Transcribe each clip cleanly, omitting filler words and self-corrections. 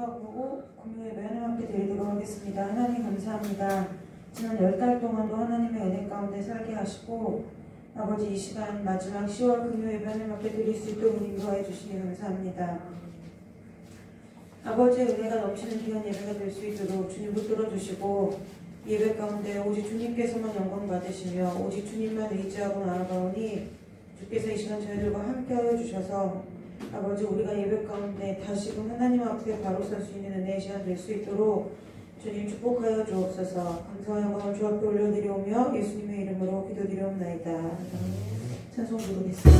보고 금요일에 하나님께 드리도록 하겠습니다. 하나님 감사합니다. 지난 10달 동안도 하나님의 은혜 가운데 살게 하시고 아버지 이 시간 마지막 10월 금요일에 하나님 앞에 드릴 수 있도록 인도하여 주시니 감사합니다. 아버지의 은혜가 넘치는 귀한 예배가 될 수 있도록 주님 붙들어 주시고 예배 가운데 오직 주님께서만 영광 받으시며 오직 주님만 의지하고 나아가오니 주께서 이 시간 저희들과 함께하여 주셔서 아버지 우리가 예배 가운데 다시금 하나님 앞에 바로 설 수 있는 은혜의 시간 될 수 있도록 주님 축복하여 주옵소서. 감사와 영광을 주 앞에 올려드리오며 예수님의 이름으로 기도드리옵나이다. 찬송 부르겠습니다.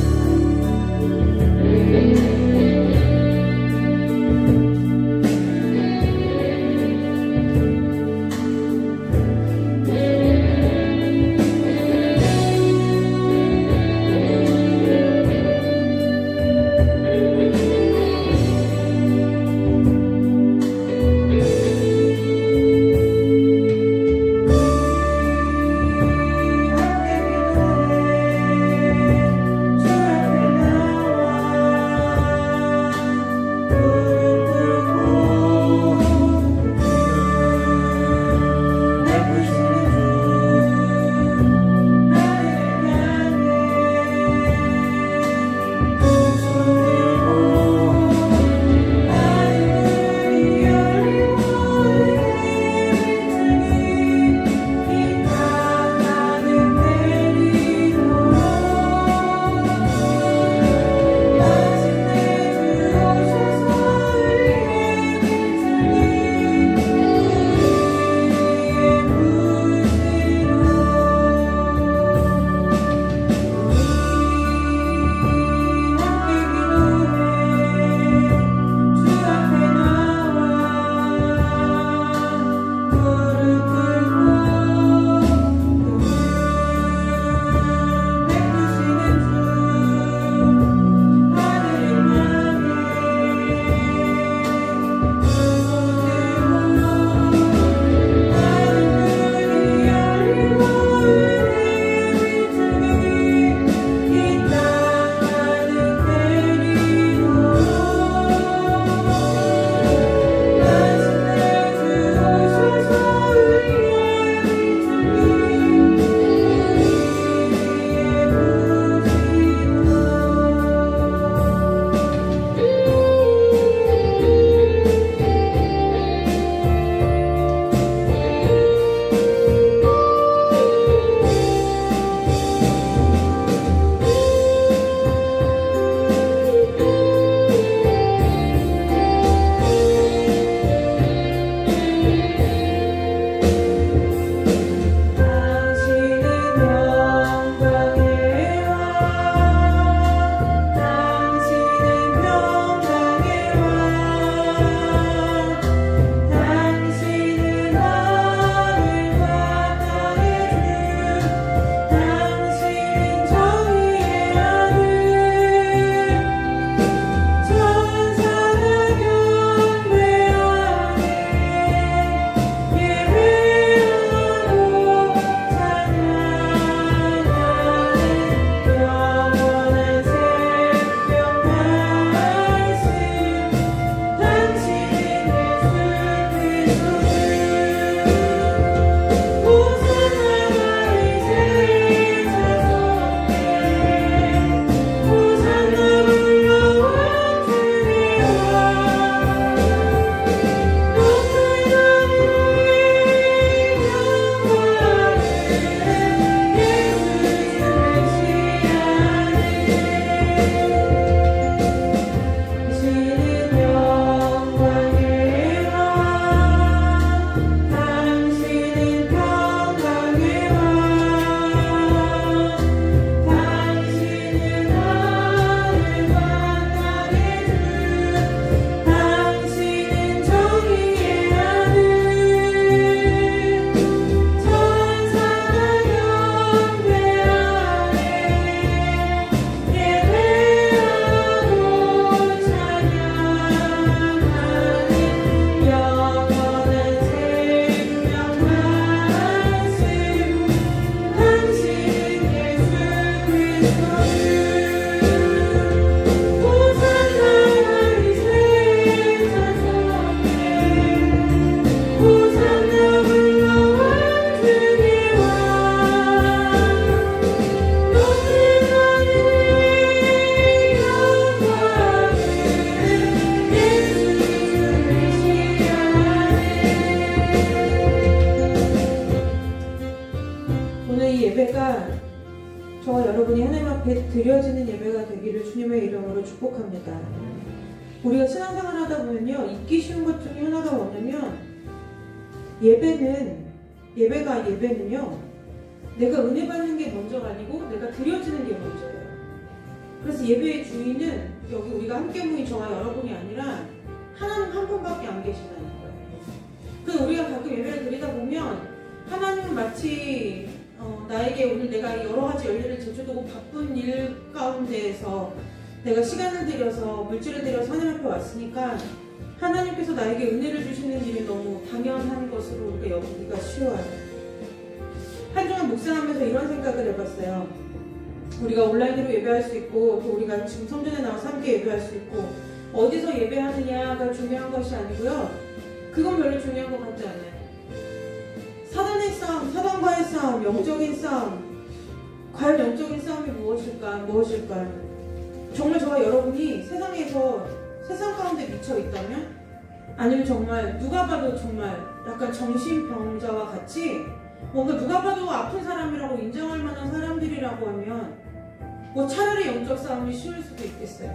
드려지는 예배가 되기를 주님의 이름으로 축복합니다. 우리가 신앙생활 하다 보면요, 잊기 쉬운 것 중에 하나가 뭐냐면 예배는요 내가 은혜 받는 게 먼저가 아니고 내가 드려지는 게 먼저예요. 그래서 예배의 주인은 여기 우리가 함께 모인 저와 여러분이 아니라 하나님 한 분밖에 안 계시다는 거예요. 그래서 우리가 가끔 예배를 드리다 보면 하나님은 마치 나에게 오늘 내가 여러 가지 열일을 제쳐두고 바쁜 일 가운데에서 내가 시간을 들여서 물질을 들여서 하나님 앞에 왔으니까 하나님께서 나에게 은혜를 주시는 일이 너무 당연한 것으로 우리가 여기기가 쉬워요. 한동안 묵상하면서 이런 생각을 해봤어요. 우리가 온라인으로 예배할 수 있고 또 우리가 지금 성전에 나와서 함께 예배할 수 있고 어디서 예배하느냐가 중요한 것이 아니고요. 그건 별로 중요한 것 같지 않아요. 사단의 싸움, 사단과의 싸움, 영적인 싸움, 과연 영적인 싸움이 무엇일까? 정말 저와 여러분이 세상 가운데 미쳐 있다면, 아니면 정말 누가 봐도 정말 약간 정신병자와 같이 뭔가 누가 봐도 아픈 사람이라고 인정할 만한 사람들이라고 하면 뭐 차라리 영적 싸움이 쉬울 수도 있겠어요.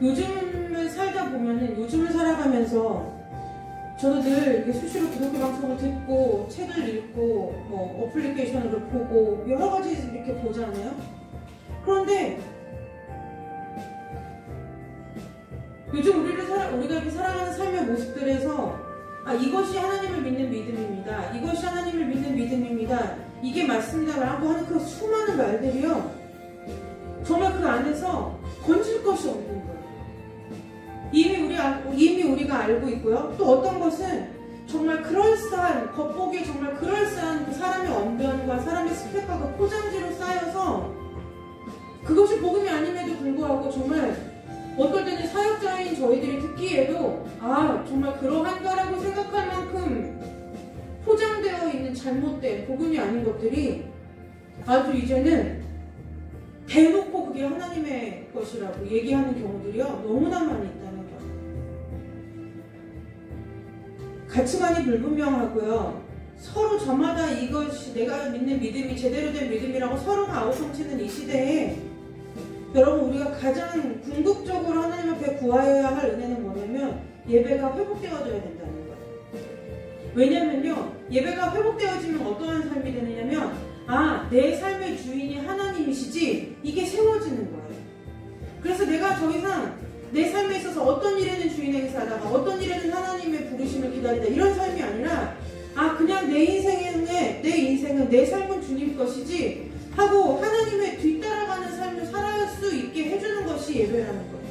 요즘을 살아가면서 저도 늘 이렇게 수시로 기독교 방송을 듣고 책을 읽고 뭐 어플리케이션으로 보고 여러 가지 이렇게 보잖아요. 그런데 요즘 우리가 이렇게 살아가는 삶의 모습들에서 이것이 하나님을 믿는 믿음입니다. 이것이 하나님을 믿는 믿음입니다. 이게 맞습니다라고 하는 그 수많은 말들이요. 정말 그 안에서 건질 것이 없는 거예요. 이미 우리가 알고 있고요. 또 어떤 것은 정말 그럴싸한, 겉보기에 정말 그럴싸한 그 사람의 언변과 사람의 스펙과 그 포장지로 쌓여서 그것이 복음이 아님에도 불구하고 정말 어떨 때는 사역자인 저희들이 듣기에도 정말 그러한가라고 생각할 만큼 포장되어 있는 잘못된 복음이 아닌 것들이 아주 이제는 대놓고 그게 하나님의 것이라고 얘기하는 경우들이요 너무나 많이 있다는 거예요. 가치관이 불분명하고요. 서로 저마다 이것이 내가 믿는 믿음이 제대로 된 믿음이라고 서로가 아우성치는 이 시대에 여러분, 우리가 가장 궁극적으로 하나님 앞에 구하여야 할 은혜는 뭐냐면 예배가 회복되어져야 된다는 거예요. 왜냐면요, 예배가 회복되어지면 어떠한 삶이 되느냐면 내 삶의 주인이 하나님이시지, 이게 세워지는 거예요. 그래서 내가 더 이상 내 삶에 있어서 어떤 일에는 주인에게 살다가 어떤 일에는 하나님의 부르심을 기다리다 이런 삶이 아니라 그냥 내 인생은 내 삶은 주님 것이지 하고 하나님의 뒤따라가는 삶을 살아갈 수 있게 해주는 것이 예배라는 거예요.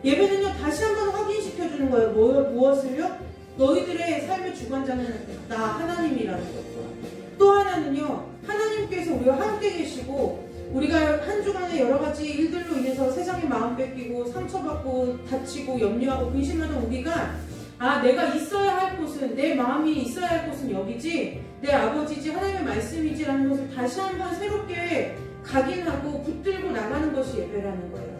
예배는요, 다시 한번 확인시켜주는 거예요. 무엇을요? 너희들의 삶의 주관자는 나 하나님이라는 거죠. 또 하나는요, 하나님께서 우리와 함께 계시고 우리가 한 주간의 여러 가지 일들로 인해서 세상에 마음 뺏기고 상처받고 다치고 염려하고 근심하던 우리가 내가 있어야 할 곳은, 내 마음이 있어야 할 곳은 여기지, 내 아버지지, 하나님의 말씀이지라는 것을 다시 한번 새롭게 각인하고 붙들고 나가는 것이 예배라는 거예요.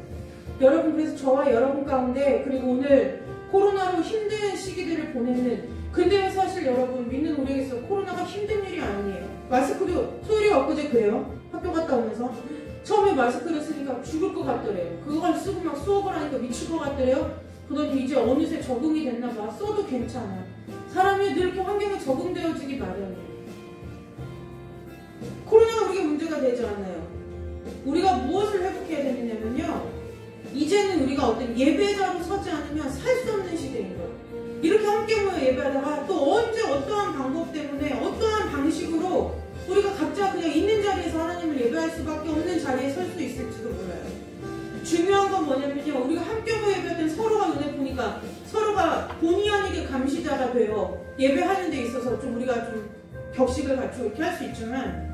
여러분, 그래서 저와 여러분 가운데, 그리고 오늘 코로나로 힘든 시기들을 보내는, 근데 사실 여러분 믿는 우리에게서 코로나가 힘든 일이 아니에요. 마스크도 소율이가 엊그제 그래요. 학교 갔다 오면서 처음에 마스크를 쓰니까 죽을 것 같더래요. 그걸 쓰고 막 수업을 하니까 미칠 것 같더래요. 그러더니 이제 어느새 적응이 됐나 봐. 써도 괜찮아. 사람이 늘 이렇게 환경에 적응되어지기 마련이에요. 코로나가 우리가 문제가 되지 않아요. 우리가 무엇을 회복해야 되느냐면요, 이제는 우리가 어떤 예배자로 서지 않으면 살 수 없는 시대인 거예요. 이렇게 함께 모여 예배하다가 또 언제 어떠한 방법 때문에 어떠한 방식으로 우리가 각자 그냥 있는 자리에서 하나님을 예배할 수밖에 없는 자리에 설 수 있을지도 몰라요. 중요한 건 뭐냐면요, 우리가 함께 모여 예배할 때 서로가 눈에 보니까 서로가 본의 아니게 감시자가 되어 예배하는 데 있어서 좀 우리가 좀 격식을 갖추고 이렇게 할 수 있지만,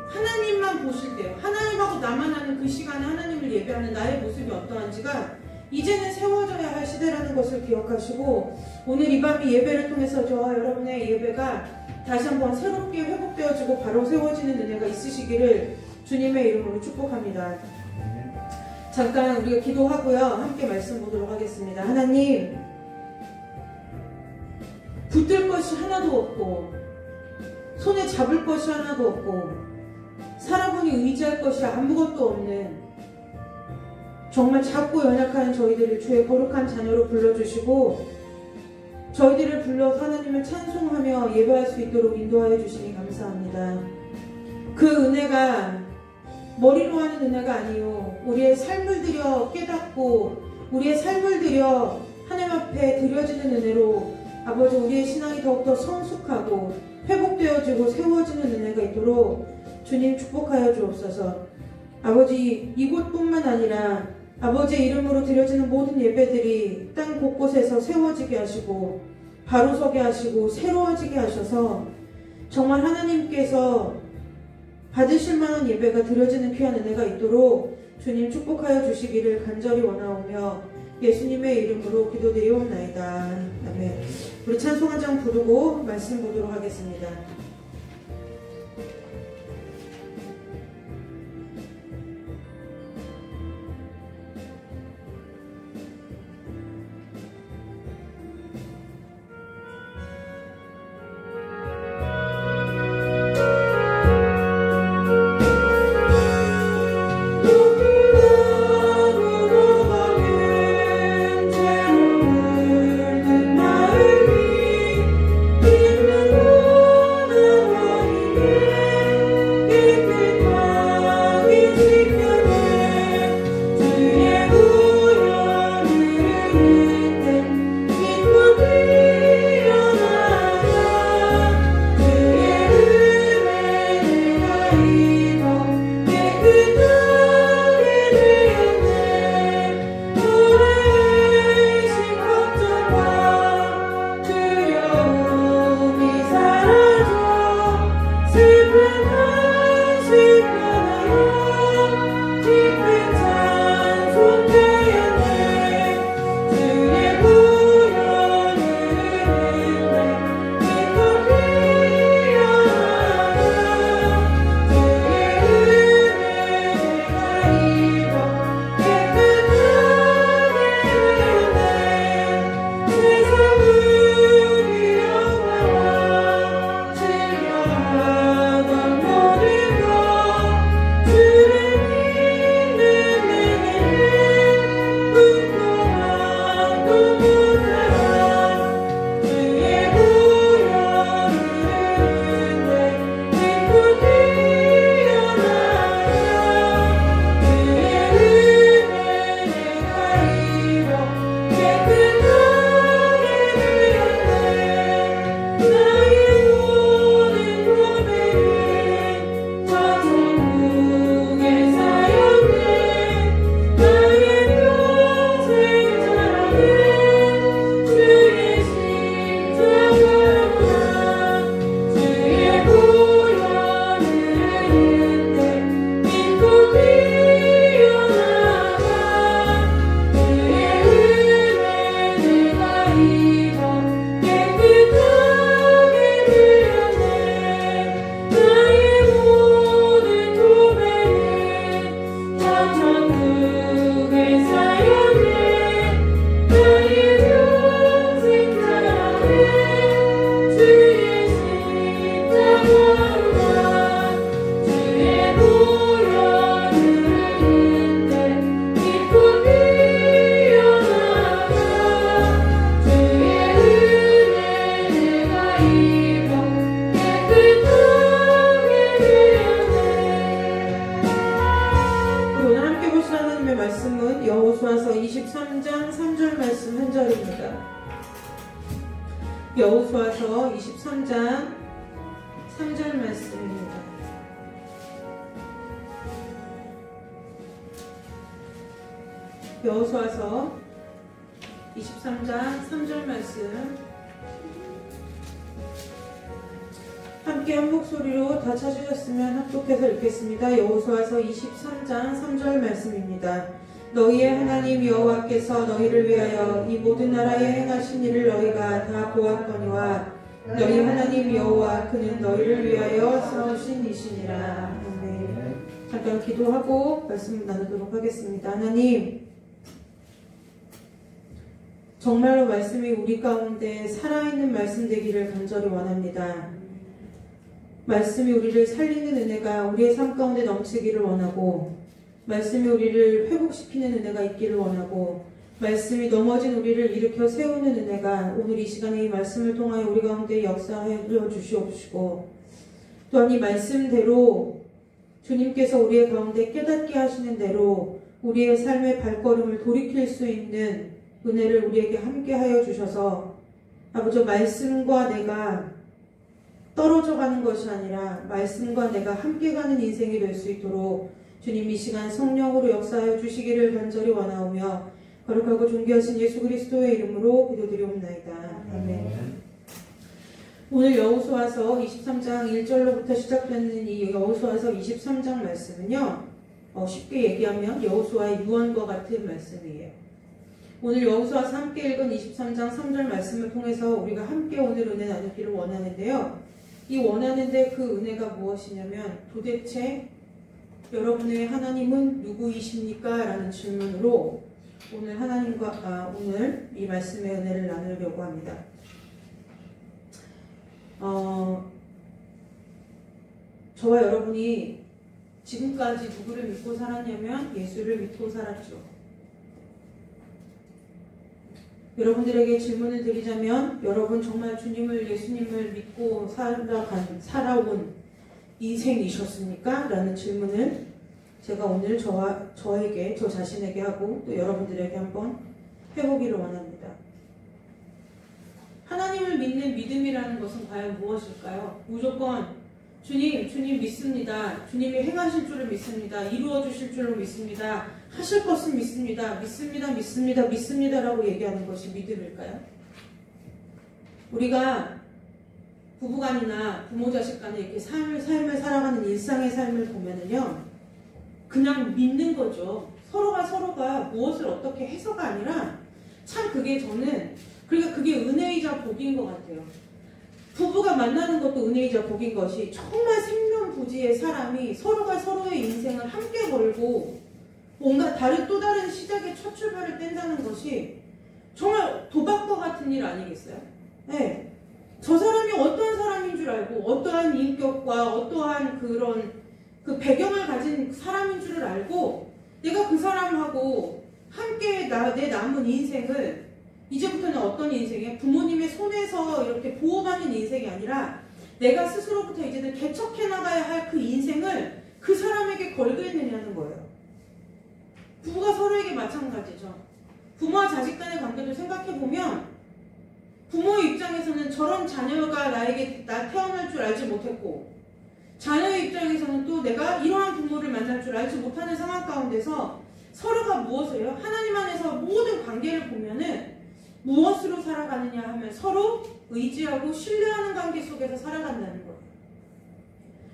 하나님만 보실 때요, 하나님하고 나만 하는 그 시간에 하나님을 예배하는 나의 모습이 어떠한지가 이제는 세워져야 할 시대라는 것을 기억하시고, 오늘 이 밤이 예배를 통해서 저와 여러분의 예배가 다시 한번 새롭게 회복되어지고 바로 세워지는 은혜가 있으시기를 주님의 이름으로 축복합니다. 잠깐 우리가 기도하고요, 함께 말씀 보도록 하겠습니다. 하나님, 붙들 것이 하나도 없고 손에 잡을 것이 하나도 없고 살아보니 의지할 것이 아무것도 없는 정말 작고 연약한 저희들을 주의 거룩한 자녀로 불러주시고 저희들을 불러 하나님을 찬송하며 예배할 수 있도록 인도하여 주시니 감사합니다. 그 은혜가 머리로 하는 은혜가 아니요 우리의 삶을 들여 깨닫고 우리의 삶을 들여 하나님 앞에 드려지는 은혜로 아버지 우리의 신앙이 더욱더 성숙하고 회복되어지고 세워지는 은혜가 있도록 주님 축복하여 주옵소서. 아버지 이곳뿐만 아니라 아버지의 이름으로 드려지는 모든 예배들이 땅 곳곳에서 세워지게 하시고 바로 서게 하시고 새로워지게 하셔서 정말 하나님께서 받으실 만한 예배가 드려지는 귀한 은혜가 있도록 주님 축복하여 주시기를 간절히 원하오며 예수님의 이름으로 기도드리옵나이다. 아멘. 우리 찬송 한 장 부르고 말씀 보도록 하겠습니다. 여호수아서 23장 3절 말씀 한 절입니다. 여호수아서 23장 3절 말씀입니다. 여호수아서 23장 3절 말씀 함께 한 목소리로 다 찾으셨으면 합독해서 읽겠습니다. 여호수아서 23장 3절 말씀입니다. 너희의 하나님 여호와께서 너희를 위하여 이 모든 나라에 행하신 일을 너희가 다 보았거니와 너희 하나님 여호와 그는 너희를 위하여 싸우신 이시니라. 아멘. 잠깐 기도하고 말씀 나누도록 하겠습니다. 하나님, 정말로 말씀이 우리 가운데 살아있는 말씀 되기를 간절히 원합니다. 말씀이 우리를 살리는 은혜가 우리의 삶 가운데 넘치기를 원하고, 말씀이 우리를 회복시키는 은혜가 있기를 원하고, 말씀이 넘어진 우리를 일으켜 세우는 은혜가 오늘 이 시간에 이 말씀을 통하여 우리 가운데 역사하여 주시옵시고, 또한 이 말씀대로 주님께서 우리의 가운데 깨닫게 하시는 대로 우리의 삶의 발걸음을 돌이킬 수 있는 은혜를 우리에게 함께 하여 주셔서, 아버지, 말씀과 내가 떨어져 가는 것이 아니라 말씀과 내가 함께 가는 인생이 될 수 있도록 주님 이 시간 성령으로 역사하여 주시기를 간절히 원하오며, 거룩하고 존귀하신 예수 그리스도의 이름으로 기도드리옵나이다. 아멘. 오늘 여호수아서 23장 1절로부터 시작되는 이 여호수아서 23장 말씀은요, 쉽게 얘기하면 여호수아의 유언과 같은 말씀이에요. 오늘 여호수아서 함께 읽은 23장 3절 말씀을 통해서 우리가 함께 오늘 은혜 나누기를 원하는데요. 이 원하는데 그 은혜가 무엇이냐면, 도대체 여러분의 하나님은 누구이십니까? 라는 질문으로 오늘 이 말씀의 은혜를 나누려고 합니다. 저와 여러분이 지금까지 누구를 믿고 살았냐면 예수를 믿고 살았죠. 여러분들에게 질문을 드리자면, 여러분 정말 주님을, 예수님을 믿고 살아온 인생이셨습니까? 라는 질문을 제가 오늘 저 자신에게 하고 또 여러분들에게 한번 해보기를 원합니다. 하나님을 믿는 믿음이라는 것은 과연 무엇일까요? 무조건 주님 믿습니다. 주님이 행하실 줄을 믿습니다. 이루어 주실 줄을 믿습니다. 하실 것은 믿습니다. 믿습니다라고 얘기하는 것이 믿음일까요? 우리가 부부간이나 부모 자식 간에 이렇게 삶을 살아가는 일상의 삶을 보면은요, 그냥 믿는 거죠. 서로가 무엇을 어떻게 해서가 아니라, 참 그게 그러니까 그게 은혜이자 복인 것 같아요. 부부가 만나는 것도 은혜이자 복인 것이, 정말 생명부지의 사람이 서로가 서로의 인생을 함께 걸고 뭔가 또 다른 시작의 첫 출발을 뗀다는 것이 정말 도박과 같은 일 아니겠어요? 네. 저 사람이 어떠한 사람인 줄 알고, 어떠한 인격과 어떠한 그런 배경을 가진 사람인 줄을 알고, 내가 그 사람하고 함께 내 남은 인생을, 이제부터는 어떤 인생이에요? 부모님의 손에서 이렇게 보호받는 인생이 아니라 내가 스스로부터 이제는 개척해 나가야 할 그 인생을 그 사람에게 걸겠느냐는 거예요. 부부가 서로에게 마찬가지죠. 부모와 자식 간의 관계도 생각해보면, 부모의 입장에서는 저런 자녀가 나 태어날 줄 알지 못했고, 자녀의 입장에서는 또 내가 이러한 부모를 만날 줄 알지 못하는 상황 가운데서 서로가 무엇을 해요? 하나님 안에서 모든 관계를 보면은 무엇으로 살아가느냐 하면 서로 의지하고 신뢰하는 관계 속에서 살아간다는 거예요.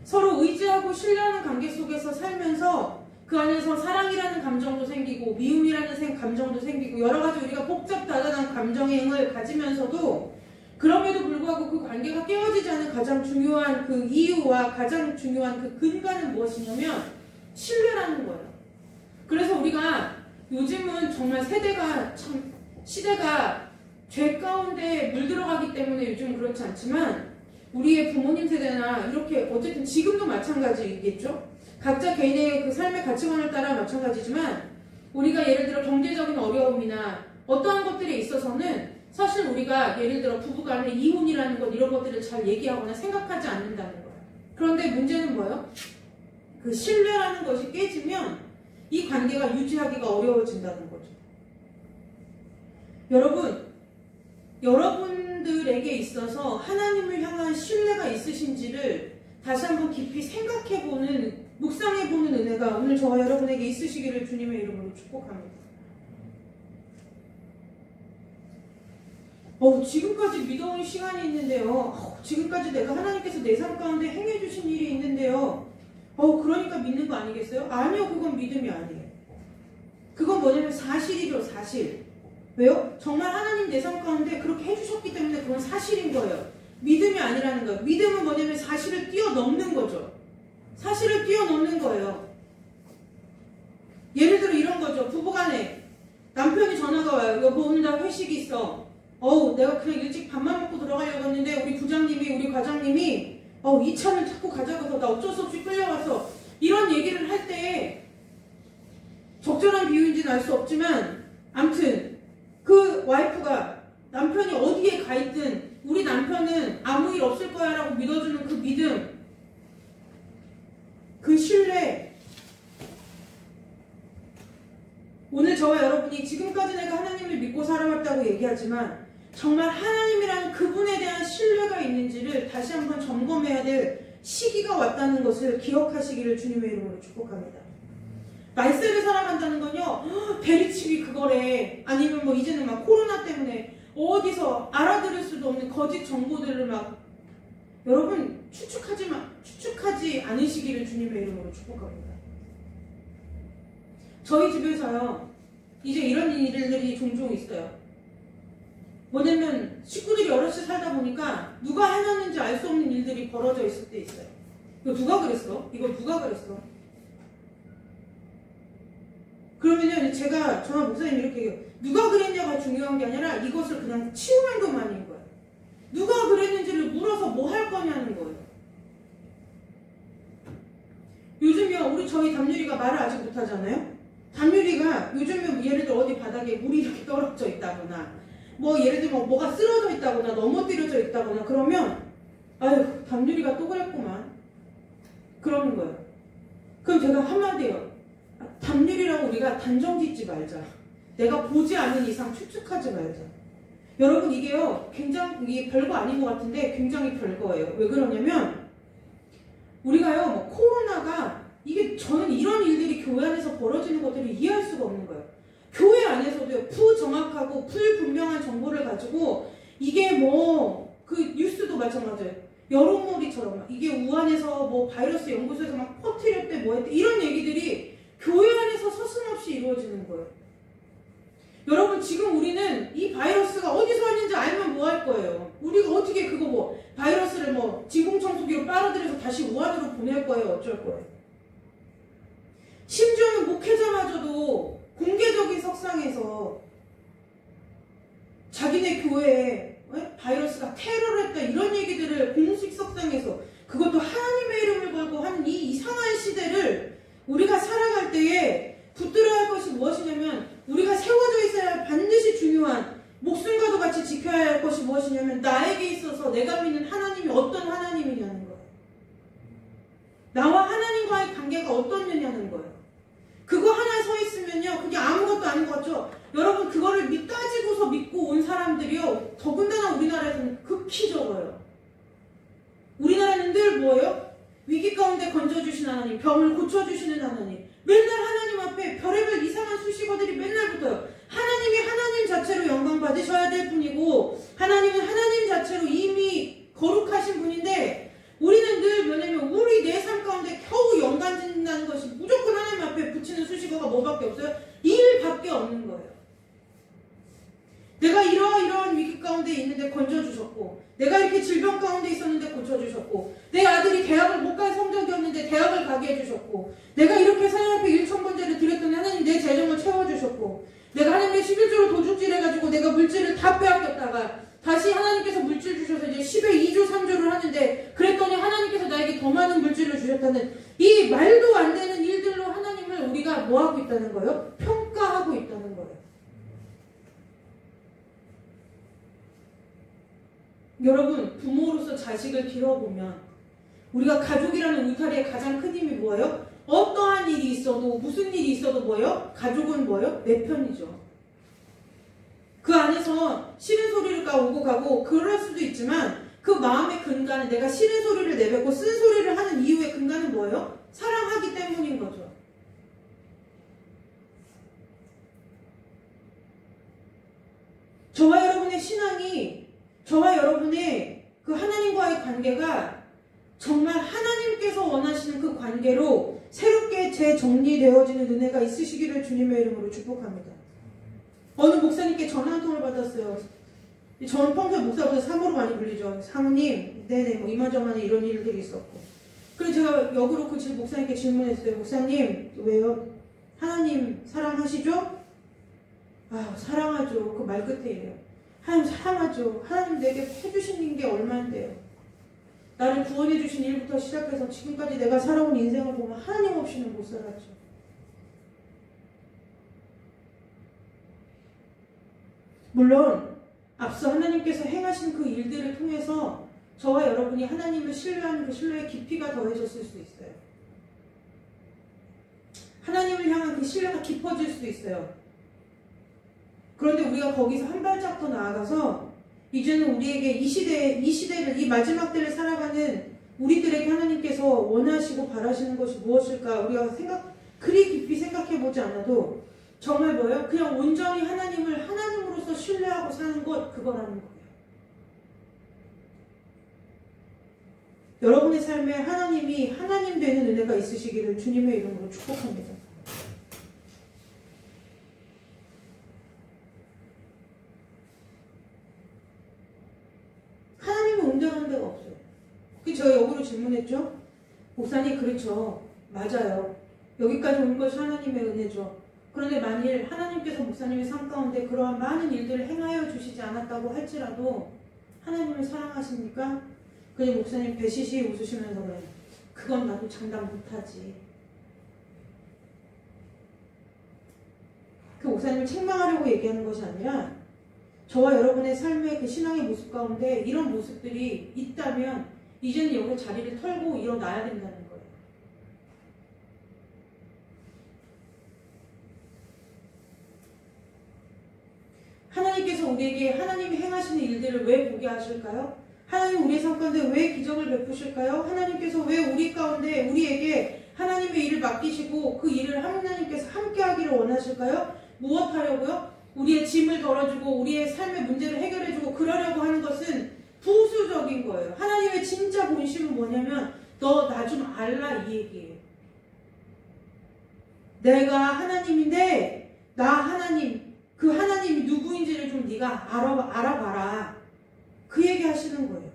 서로 의지하고 신뢰하는 관계 속에서 살면서 그 안에서 사랑이라는 감정도 생기고 미움이라는 감정도 생기고 여러 가지 우리가 복잡다단한 감정행을 가지면서도, 그럼에도 불구하고 그 관계가 깨어지지 않은 가장 중요한 그 이유와 가장 중요한 그 근간은 무엇이냐면 신뢰라는 거예요. 그래서 우리가 요즘은 정말 시대가 죄 가운데 물들어가기 때문에 요즘 그렇지 않지만, 우리의 부모님 세대나 이렇게 어쨌든 지금도 마찬가지겠죠. 각자 개인의 그 삶의 가치관을 따라 마찬가지지만, 우리가 예를 들어 경제적인 어려움이나 어떠한 것들에 있어서는 사실 우리가 예를 들어 부부간의 이혼이라는 것, 이런 것들을 잘 얘기하거나 생각하지 않는다는 거예요. 그런데 문제는 뭐예요? 그 신뢰라는 것이 깨지면 이 관계가 유지하기가 어려워진다는 거죠. 여러분들에게 있어서 하나님을 향한 신뢰가 있으신지를 다시 한번 깊이 생각해보는, 묵상해보는 은혜가 오늘 저와 여러분에게 있으시기를 주님의 이름으로 축복합니다. 지금까지 믿어온 시간이 있는데요. 지금까지 내가 하나님께서 내 삶 가운데 행해주신 일이 있는데요. 그러니까 믿는 거 아니겠어요? 아니요, 그건 믿음이 아니에요. 그건 뭐냐면 사실이죠, 사실. 왜요? 정말 하나님 내 삶 가운데 그렇게 해주셨기 때문에 그건 사실인 거예요. 믿음이 아니라는 거예요. 믿음은 뭐냐면 사실을 뛰어넘는 거죠. 사실을 뛰어넘는 거예요. 예를 들어 이런 거죠. 부부간에 남편이 전화가 와요. 여보, 오늘 나 회식이 있어. 내가 그냥 일찍 밥만 먹고 들어가려고 했는데 우리 과장님이 이 차를 자꾸 가져가서 나 어쩔 수 없이 끌려가서 이런 얘기를 할 때 적절한 비유인지는 알 수 없지만 아무튼 그 와이프가 남편이 어디에 가 있든 우리 남편은 아무 일 없을 거야 라고 믿어주는 그 믿음, 그 신뢰. 오늘 저와 여러분이 지금까지 내가 하나님을 믿고 살아왔다고 얘기하지만 정말 하나님이라는 그분에 대한 신뢰가 있는지를 다시 한번 점검해야 될 시기가 왔다는 것을 기억하시기를 주님의 이름으로 축복합니다. 말세를 살아간다는 건요, 대리칩이 그거래. 아니면 뭐 이제는 막 코로나 때문에 어디서 알아들을 수도 없는 거짓 정보들을 막 여러분 추측하지 않으시기를 주님의 이름으로 축복합니다. 저희 집에서요, 이제 이런 일들이 종종 있어요. 뭐냐면 식구들이 여럿이 살다 보니까 누가 해놨는지 알 수 없는 일들이 벌어져 있을 때 있어요. 이거 누가 그랬어? 이거 누가 그랬어? 그러면요, 제가 저와 목사님 이렇게 얘기해요. 누가 그랬냐가 중요한 게 아니라 이것을 그냥 치우는 것만인 거예요. 누가 그랬는지를 물어서 뭐 할 거냐는 거예요. 요즘요, 저희 담유리가 말을 아직 못하잖아요. 담유리가 요즘에 예를 들어 어디 바닥에 물이 이렇게 떨어져 있다거나 뭐 예를 들면 뭐가 쓰러져 있다거나 넘어뜨려져 있다거나 그러면 아유, 담유리가 또 그랬구만 그러는 거예요. 그럼 제가 한마디요. 담유리라고 우리가 단정 짓지 말자. 내가 보지 않는 이상 추측하지 말자. 여러분, 이게요, 굉장히 별거 아닌 것 같은데 굉장히 별거예요. 왜 그러냐면 우리가요, 뭐 코로나가 이게 저는 이런 일들이 교회 안에서 벌어지는 것들을 이해할 수가 없는 거예요. 교회 안에서도요, 부정확하고 불분명한 정보를 가지고 이게 뭐 그 뉴스도 마찬가지예요. 여론몰이처럼 이게 우한에서 뭐 바이러스 연구소에서 막 퍼뜨렸대 뭐 했대 이런 얘기들이 교회 안에서 서슴없이 이루어지는 거예요. 여러분, 지금 우리는 이 바이러스가 어디서 왔는지 알면 뭐 할 거예요? 우리가 어떻게 그거 뭐 바이러스를 뭐 진공청소기로 빨아들여서 다시 우한으로 보낼 거예요? 어쩔 거예요? 심지어는 목회자마저도 공개적인 석상에서 자기네 교회에 바이러스가 테러를 했다 이런 얘기들을 공식 석상에서, 그것도 하나님의 이름을 걸고 하는 이 이상한 시대를 우리가 살아갈 때에 붙들어야 할 것이 무엇이냐면, 우리가 세워져 있어야 할 반드시 중요한 목숨과도 같이 지켜야 할 것이 무엇이냐면 나에게 있어서 내가 믿는 하나님이 어떤 하나님이냐는 거예요. 나와 하나님과의 관계가 어떻느냐는 거예요. 그거 하나 서 있으면요, 그게 아무것도 아닌 것 같죠? 여러분, 그거를 따지고서 믿고 온 사람들이요, 더군다나 우리나라에서는 극히 적어요. 우리나라는 늘 뭐예요? 위기 가운데 건져주신 하나님, 병을 고쳐주시는 하나님, 맨날 하나님 앞에 별의별 이상한 수식어들이 맨날 붙어요. 하나님이 하나님 자체로 영광 받으셔야 될 분이고, 하나님은 하나님 자체로 이미 거룩하신 분인데, 우리는 늘 뭐냐면 우리 내 삶 가운데 겨우 영광 짓는다는 것이 무조건 하나님 앞에 붙이는 수식어가 뭐밖에 없어요? 일밖에 없는 거예요. 내가 이러한 위기 가운데 있는데 건져주셨고, 내가 이렇게 질병 가운데 있었는데 고쳐주셨고, 내 아들이 대학을 못 갈 성적이었는데 대학을 가게 해주셨고, 내가 이렇게 하나님 앞에 1,000번제를 드렸더니 하나님 내 재정을 채워주셨고, 내가 하나님의 11조로 도둑질 해가지고 내가 물질을 다 빼앗겼다가 다시 하나님께서 물질 주셔서 이제 10에 2조 3조를 하는데, 그랬더니 하나님께서 나에게 더 많은 물질을 주셨다는 이 말도 안 되는 일들로 하나님을 우리가 뭐하고 있다는 거예요? 평가하고 있다는 거예요. 여러분, 부모로서 자식을 길러보면 우리가 가족이라는 울타리의 가장 큰 힘이 뭐예요? 어떠한 일이 있어도, 무슨 일이 있어도 뭐예요? 가족은 뭐예요? 내 편이죠. 그 안에서 싫은 소리가 오고 가고 그럴 수도 있지만, 그 마음의 근간은, 내가 싫은 소리를 내뱉고 쓴 소리를 하는 이유의 근간은 뭐예요? 사랑하기 때문인 거죠. 저와 여러분의 신앙이, 저와 여러분의 그 하나님과의 관계가 정말 하나님께서 원하시는 그 관계로 새롭게 재정리되어지는 은혜가 있으시기를 주님의 이름으로 축복합니다. 어느 목사님께 전화 한 통을 받았어요. 저는 평소에 목사보다 사모로 많이 불리죠. 사모님, 네네, 뭐 이만저만에 이런 일들이 있었고. 그래서 제가 역으로 그 목사님께 질문했어요. 목사님, 왜요? 하나님 사랑하시죠? 아, 사랑하죠. 그 말 끝에 이래요. 하나님 사랑하죠. 하나님 내게 해주시는 게 얼마인데요. 나를 구원해 주신 일부터 시작해서 지금까지 내가 살아온 인생을 보면 하나님 없이는 못 살았죠. 물론 앞서 하나님께서 행하신 그 일들을 통해서 저와 여러분이 하나님을 신뢰하는 그 신뢰의 깊이가 더해졌을 수 있어요. 하나님을 향한 그 신뢰가 깊어질 수도 있어요. 그런데 우리가 거기서 한 발짝 더 나아가서 이제는 우리에게 이 시대를, 이 마지막 때를 살아가는 우리들에게 하나님께서 원하시고 바라시는 것이 무엇일까? 우리가 그리 깊이 생각해보지 않아도 정말 뭐예요? 그냥 온전히 하나님을 하나님으로서 신뢰하고 사는 것, 그거라는 거예요. 여러분의 삶에 하나님이 하나님 되는 은혜가 있으시기를 주님의 이름으로 축복합니다. 하나님은 온전한 데가 없어요. 제가 역으로 질문했죠? 목사님, 그렇죠. 맞아요. 여기까지 온 것이 하나님의 은혜죠. 그런데 만일 하나님께서 목사님의 삶 가운데 그러한 많은 일들을 행하여 주시지 않았다고 할지라도 하나님을 사랑하십니까? 그냥 목사님 배시시 웃으시면서 그래요. 그건 나도 장담 못하지. 그 목사님을 책망하려고 얘기하는 것이 아니라 저와 여러분의 삶의 그 신앙의 모습 가운데 이런 모습들이 있다면 이제는 여기 자리를 털고 일어나야 된다는 거예요. 하나님께서 우리에게 하나님이 행하시는 일들을 왜 보게 하실까요? 하나님 우리의 삶 가운데 왜 기적을 베푸실까요? 하나님께서 왜 우리 가운데 우리에게 하나님의 일을 맡기시고 그 일을 하나님께서 함께 하기를 원하실까요? 무엇 하려고요? 우리의 짐을 덜어주고 우리의 삶의 문제를 해결해주고 그러려고 하는 것은 부수적인 거예요. 하나님의 진짜 본심은 뭐냐면 너 나 좀 알라 이 얘기예요. 내가 하나님인데 나 하나님, 그 하나님이 누구인지를 좀 네가 알아봐라. 그 얘기 하시는 거예요.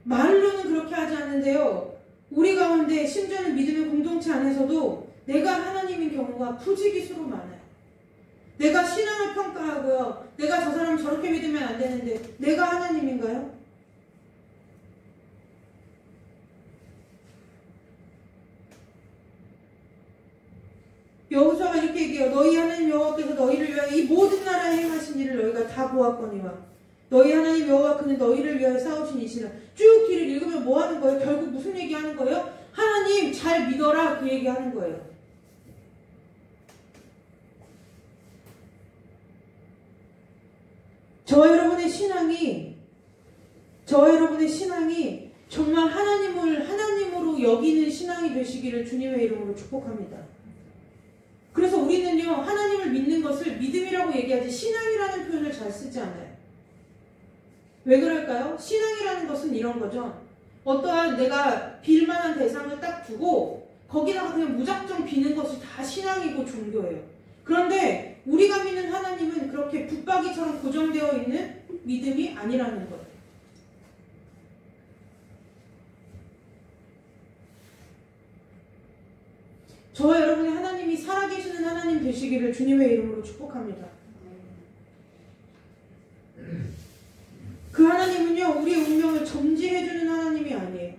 말로는 그렇게 하지 않는데요. 우리 가운데 심지어는 믿음의 공동체 안에서도 내가 하나님인 경우가 부지기수로 많아요. 내가 신앙을 평가하고요. 내가 저 사람 저렇게 믿으면 안 되는데 내가 하나님인가요? 여호수아가 이렇게 얘기해요. 너희 하나님 여호와께서 너희를 위하여 이 모든 나라에 행하신 일을 너희가 다 보았거니와 너희 하나님 여호와 그는 너희를 위하여 싸우신 이시라. 쭉 길을 읽으면 뭐 하는 거예요? 결국 무슨 얘기하는 거예요? 하나님 잘 믿어라 그 얘기하는 거예요. 저와 여러분의 신앙이 정말 하나님으로 여기는 신앙이 되시기를 주님의 이름으로 축복합니다. 그래서 우리는요, 하나님을 믿는 것을 믿음이라고 얘기하지 신앙이라는 표현을 잘 쓰지 않아요. 왜 그럴까요? 신앙이라는 것은 이런 거죠. 어떠한 내가 빌만한 대상을 딱 두고 거기다가 그냥 무작정 비는 것이 다 신앙이고 종교예요. 그런데 우리가 믿는 하나님은 그렇게 붙박이처럼 고정되어 있는 믿음이 아니라는 거예요. 저와 여러분의 하나님이 살아계시는 하나님 되시기를 주님의 이름으로 축복합니다. 그 하나님은요, 우리의 운명을 점지해주는 하나님이 아니에요.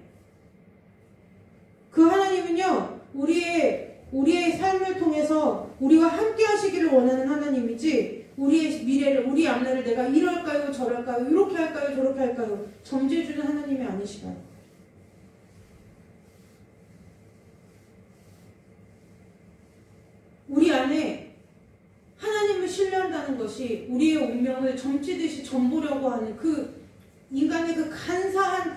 그 하나님은요, 우리의 삶을 통해서 우리와 함께 하시기를 원하는 하나님이지, 우리의 미래를, 우리 앞날을 내가 이럴까요, 저럴까요, 이렇게 할까요, 저렇게 할까요, 점지해주는 하나님이 아니시다. 우리 안에 하나님을 신뢰한다는 것이 우리의 운명을 점치듯이 점보려고 하는 그 인간의 그 간사한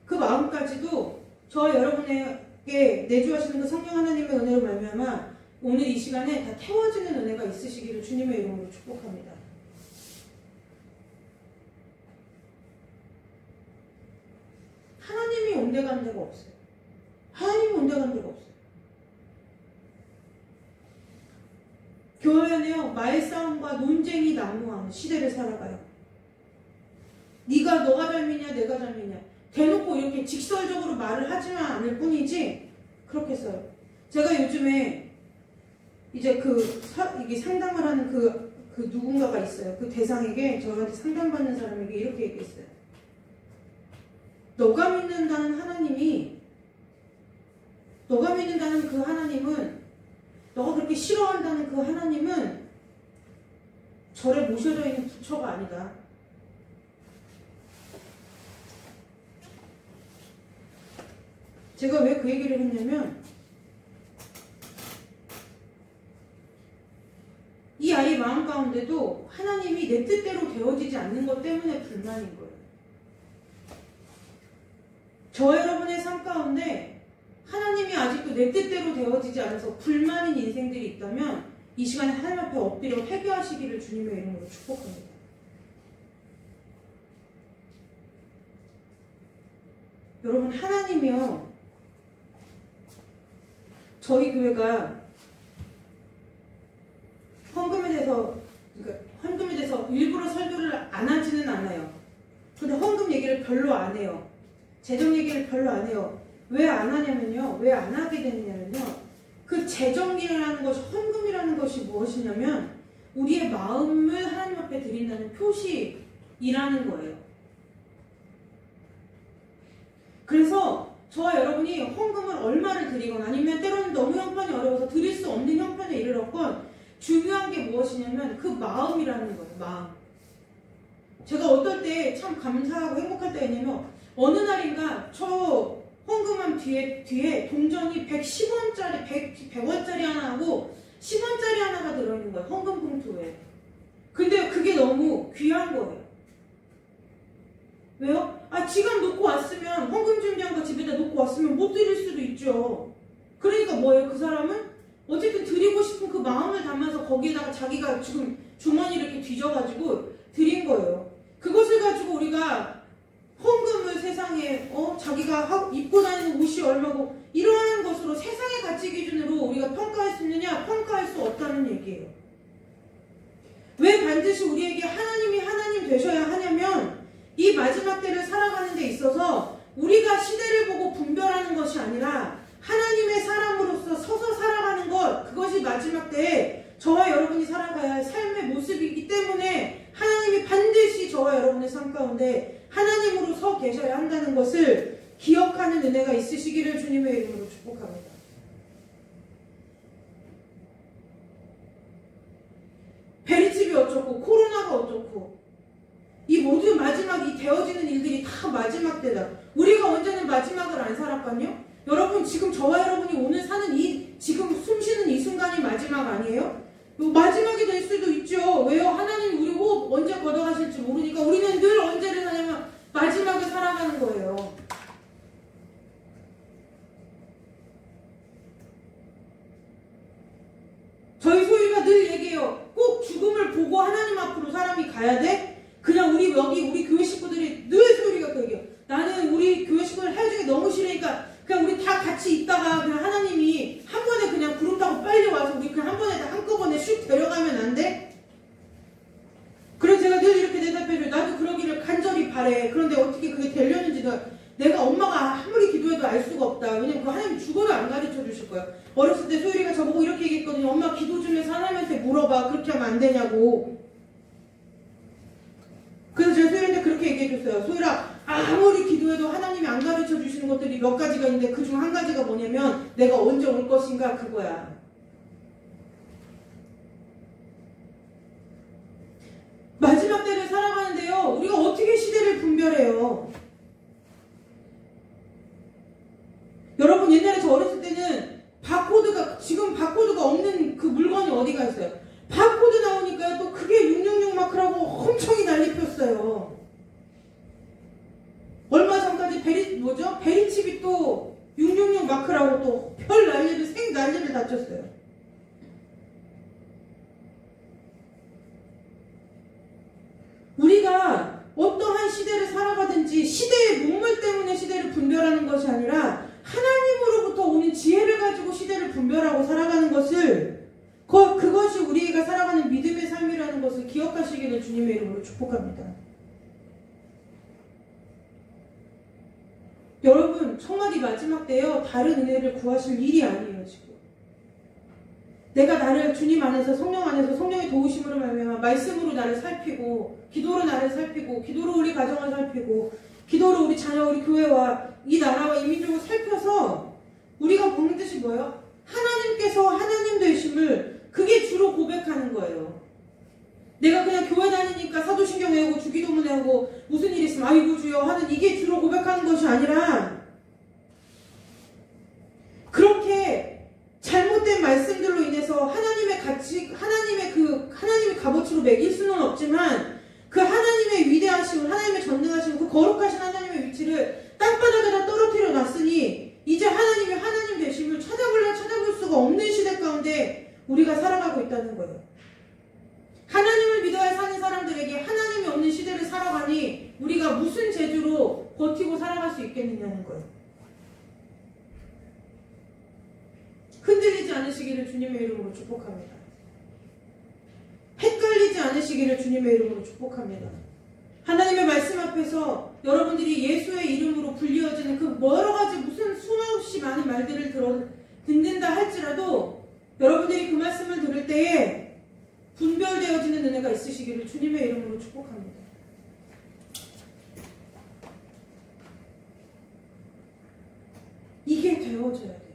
그 마음까지도 저와 여러분에게 내주하시는 그 성령 하나님의 은혜로 말미암아 오늘 이 시간에 다 태워지는 은혜가 있으시기를 주님의 이름으로 축복합니다. 하나님이 온데간 데가 없어요. 하나님이 온데간 데가 없어요. 교회는요, 말싸움과 논쟁이 난무하는 시대를 살아가요. 너가 잘 믿냐, 내가 잘 믿냐. 대놓고 이렇게 직설적으로 말을 하지만 않을 뿐이지, 그렇게 써요. 제가 요즘에 이제 이게 상담을 하는 그 그 누군가가 있어요. 그 대상에게, 저한테 상담받는 사람에게 이렇게 얘기했어요. 너가 믿는다는 그 하나님은, 너가 그렇게 싫어한다는 그 하나님은 절에 모셔져 있는 부처가 아니다. 제가 왜 그 얘기를 했냐면, 이 아이 마음 가운데도 하나님이 내 뜻대로 되어지지 않는 것 때문에 불만인 거예요. 저 여러분의 삶 가운데 하나님이 아직도 내 뜻대로 되어지지 않아서 불만인 인생들이 있다면 이 시간에 하나님 앞에 엎드려 회개하시기를 주님의 이름으로 축복합니다. 여러분, 하나님이요, 저희 교회가 헌금에 대해서 일부러 설교를 안 하지는 않아요. 근데 헌금 얘기를 별로 안 해요. 재정 얘기를 별로 안 해요. 왜 안 하냐면요. 왜 안 하게 되느냐면요. 그 재정이라는 것이, 헌금이라는 것이 무엇이냐면 우리의 마음을 하나님 앞에 드린다는 표시이라는 거예요. 그래서 저와 여러분이 헌금을 얼마를 드리거나 아니면 때로는 너무 형편이 어려워서 드릴 수 없는 형편에 이르렀건 중요한 게 무엇이냐면 그 마음이라는 거예요. 마음. 제가 어떨 때 참 감사하고 행복할 때가 있냐면 어느 날인가 저 헌금함 뒤에 동전이 110원짜리, 100원짜리 하나 하고 10원짜리 하나가 들어있는 거예요. 헌금 봉투에. 근데 그게 너무 귀한 거예요. 왜요? 지갑 놓고 왔으면, 헌금 준비한 거 집에다 놓고 왔으면 못 드릴 수도 있죠. 그러니까 뭐예요? 그 사람은 어쨌든 드리고 싶은 그 마음을 담아서 거기에다가 자기가 지금 주머니 이렇게 뒤져가지고 드린 거예요. 그것을 가지고 우리가 헌금을 세상에 자기가 입고 다니는 옷이 얼마고 이러한 것으로 세상의 가치 기준으로 우리가 평가할 수 있느냐? 평가할 수 없다는 얘기예요. 왜 반드시 우리에게 하나님이 하나님 되셔야 하냐면 이 마지막 때를 살아가는 데 있어서 우리가 시대를 보고 분별하는 것이 아니라 하나님의 사람으로서 서서 살아가는 것, 그것이 마지막 때에 저와 여러분이 살아가야 할 삶의 모습이기 때문에 하나님이 반드시 저와 여러분의 삶 가운데 하나님으로 서 계셔야 한다는 것을 기억하는 은혜가 있으시기를 주님의 이름으로 축복합니다. 베리집이 어쩌고 코로나가 어쩌고 이 모든 마지막이 되어지는 일들이 다 마지막 때다. 우리가 언제는 마지막을 안 살았거든요. 여러분, 지금 저와 여러분이 오늘 사는 지금 숨쉬는 이 순간이 마지막 아니에요? 마지막이 될 수도 있죠. 왜요? 하나님 우리 호흡 언제 걷어가실지 모르니까 우리는 늘 언제를 사냐면 마지막을 살아가는 거예요. 저희 소희가 늘 얘기해요. 꼭 죽음을 보고 하나님 앞으로 사람이 가야 돼? 그냥 우리 교회 식구들이 늘 소희가 그 얘기해요. 나는 우리 교회 식구들 헤어지기 너무 싫으니까 그냥 우리 다 같이 있다가 그냥 하나님이 한 번에 그냥 구름 타고 빨리 와서 우리 그냥 한 번에 다 한꺼번에 슉 데려가면 안 돼? 그래서 제가 늘 이렇게 대답해줘요. 나도 그러기를 간절히 바래. 그런데 어떻게 그게 되려는지도 내가 엄마가 아무리 기도해도 알 수가 없다. 왜냐면 그 하나님 죽어도 안 가르쳐 주실 거예요. 어렸을 때 소율이가 저보고 이렇게 얘기했거든요. 엄마 기도 좀 해서 하나님한테 물어봐. 그렇게 하면 안 되냐고. 그래서 제가 소율이한테 그렇게 얘기해줬어요. 소율아, 아무리 기도해도 하나님이 안 가르쳐 주시는 것들이 몇 가지가 있는데 그중 한 가지가 뭐냐면 내가 언제 올 것인가 그거야. 마지막 때를 살아가는데요. 우리가 어떻게 시대를 분별해요? 여러분, 옛날에 저 어렸을 때는 지금 바코드가 없는 그 물건이 어디가 있어요? 바코드 나오니까 또 그게 666 마크라고 엄청이 난리 폈어요. 얼마 전까지 베리칩이 또 666 마크라고 또 별 난리를, 난리를 다쳤어요. 우리가 어떠한 시대를 살아가든지 시대의 문물 때문에 시대를 분별하는 것이 아니라 하나님으로부터 오는 지혜를 가지고 시대를 분별하고 살아가는 것을, 그것이 우리가 살아가는 믿음의 삶이라는 것을 기억하시기를 주님의 이름으로 축복합니다. 여러분, 청와대 마지막 때요, 다른 은혜를 구하실 일이 아니에요. 지금 내가 나를 주님 안에서 성령 안에서 성령의 도우심으로 말미암아 말씀으로 나를 살피고 기도로 나를 살피고 기도로 우리 가정을 살피고 기도로 우리 자녀 우리 교회와 이 나라와 이 민족을 살펴서 우리가 먹는 뜻이 뭐예요? 하나님께서 하나님 되심을 그게 주로 고백하는 거예요. 내가 그냥 교회 다니니까 사도신경 외우고 주기도문 외우고 무슨 일 있으면 아이고 주여 하는 이게 주로 고백하는 것이 아니라 그렇게 잘못된 말씀들로 인해서 하나님의 가치, 하나님의 값어치로 매길 수는 없지만 그 하나님의 위대하심을, 하나님의 전능하심을, 그 거룩하신 하나님의 위치를 땅바닥에다 떨어뜨려 놨으니 이제 하나님이 하나님 되심을 찾아볼 수가 없는 시대 가운데 우리가 살아가고 있다는 거예요. 하나님을 믿어야 사는 사람들에게 하나님이 없는 시대를 살아가니 우리가 무슨 재주로 버티고 살아갈 수 있겠느냐는 거예요. 흔들리지 않으시기를 주님의 이름으로 축복합니다. 헷갈리지 않으시기를 주님의 이름으로 축복합니다. 하나님의 말씀 앞에서 여러분들이 예수의 이름으로 불리어지는 그 여러 가지 무슨 수없이 많은 말들을 듣는다 할지라도 여러분들이 그 말씀을 들을 때에 분별되어지는 은혜가 있으시기를 주님의 이름으로 축복합니다. 이게 되어져야 돼요.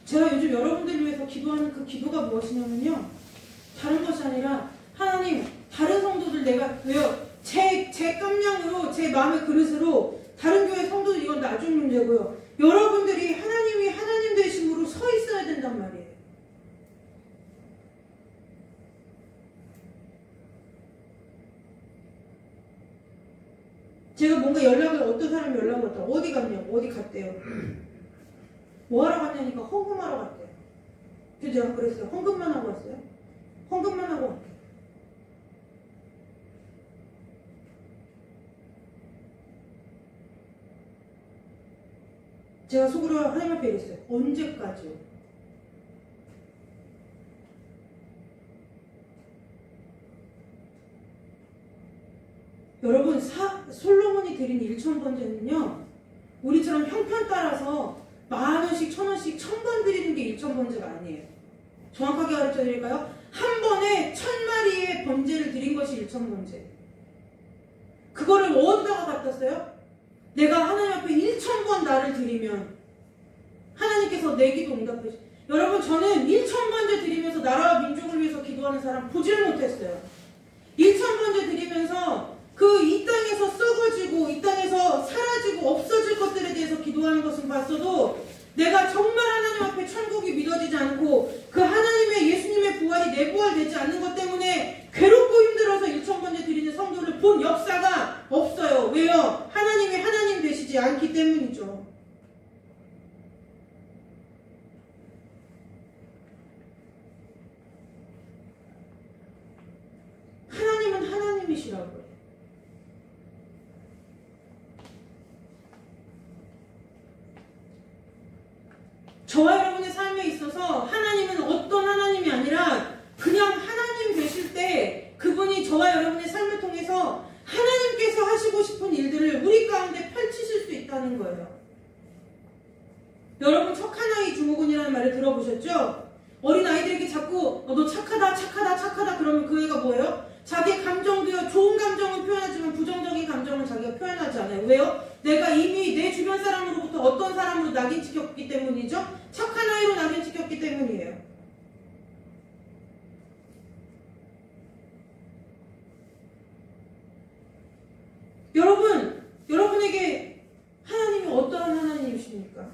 제가 요즘 여러분들을 위해서 기도하는 그 기도가 무엇이냐면요. 다른 것이 아니라 하나님 다른 성도들 내가 왜요? 제 깜냥으로 제 마음의 그릇으로 다른 교회 성도들 이건 나중 문제고요. 여러분들이 하나님이 하나님 되심으로 서 있어야 된단 말이에요. 제가 뭔가 어떤 사람이 연락을 왔다. 어디 갔냐고, 어디 갔대요. 뭐 하러 갔냐니까 헌금하러 갔대요. 그래서 제가 그랬어요. 헌금만 하고 왔어요? 헌금만 하고 왔대요. 제가 속으로 하나님 앞에 이랬어요. 언제까지요? 여러분 솔로몬이 드린 1,000번제는요. 우리처럼 형편 따라서 10,000원씩 1,000원씩 1,000번 드리는 게 1,000번제가 아니에요. 정확하게 가르쳐 드릴까요? 한 번에 1,000마리의 번제를 드린 것이 1,000번제. 그거를 어디다가 갖다 써요? 내가 하나님 앞에 1,000번 나를 드리면 하나님께서 내 기도 응답해 주세요. 여러분 저는 1,000번제 드리면서 나라와 민족을 위해서 기도하는 사람 보지를 못했어요. 1,000번제 드리면서 이 땅에서 썩어지고 이 땅에서 사라지고 없어질 것들에 대해서 기도하는 것은 봤어도 내가 정말 하나님 앞에 천국이 믿어지지 않고 그 하나님의 예수님의 부활이 내 부활 되지 않는 것 때문에 괴롭고 힘들어서 1,000번째 드리는 성도를 본 역사가 없어요. 왜요? 하나님이 하나님 되시지 않기 때문이죠. 하나님은 하나님이시라고요. 저와 여러분의 삶에 있어서 하나님은 어떤 하나님이 아니라 그냥 하나님 되실 때 그분이 저와 여러분의 삶을 통해서 하나님께서 하시고 싶은 일들을 우리 가운데 펼치실 수 있다는 거예요. 여러분 착한 아이 증후군이라는 말을 들어보셨죠? 어린아이들에게 자꾸 너 착하다 그러면 그 애가 뭐예요? 자기 감정도요. 좋은 감정은 표현하지만 부정적인 감정은 자기가 표현하지 않아요. 왜요? 내가 이미 내 주변 사람으로부터 어떤 사람으로 낙인 찍혔기 때문이죠. 착한 아이로 낙인 찍혔기 때문이에요. 여러분에게 하나님이 어떠한 하나님이십니까?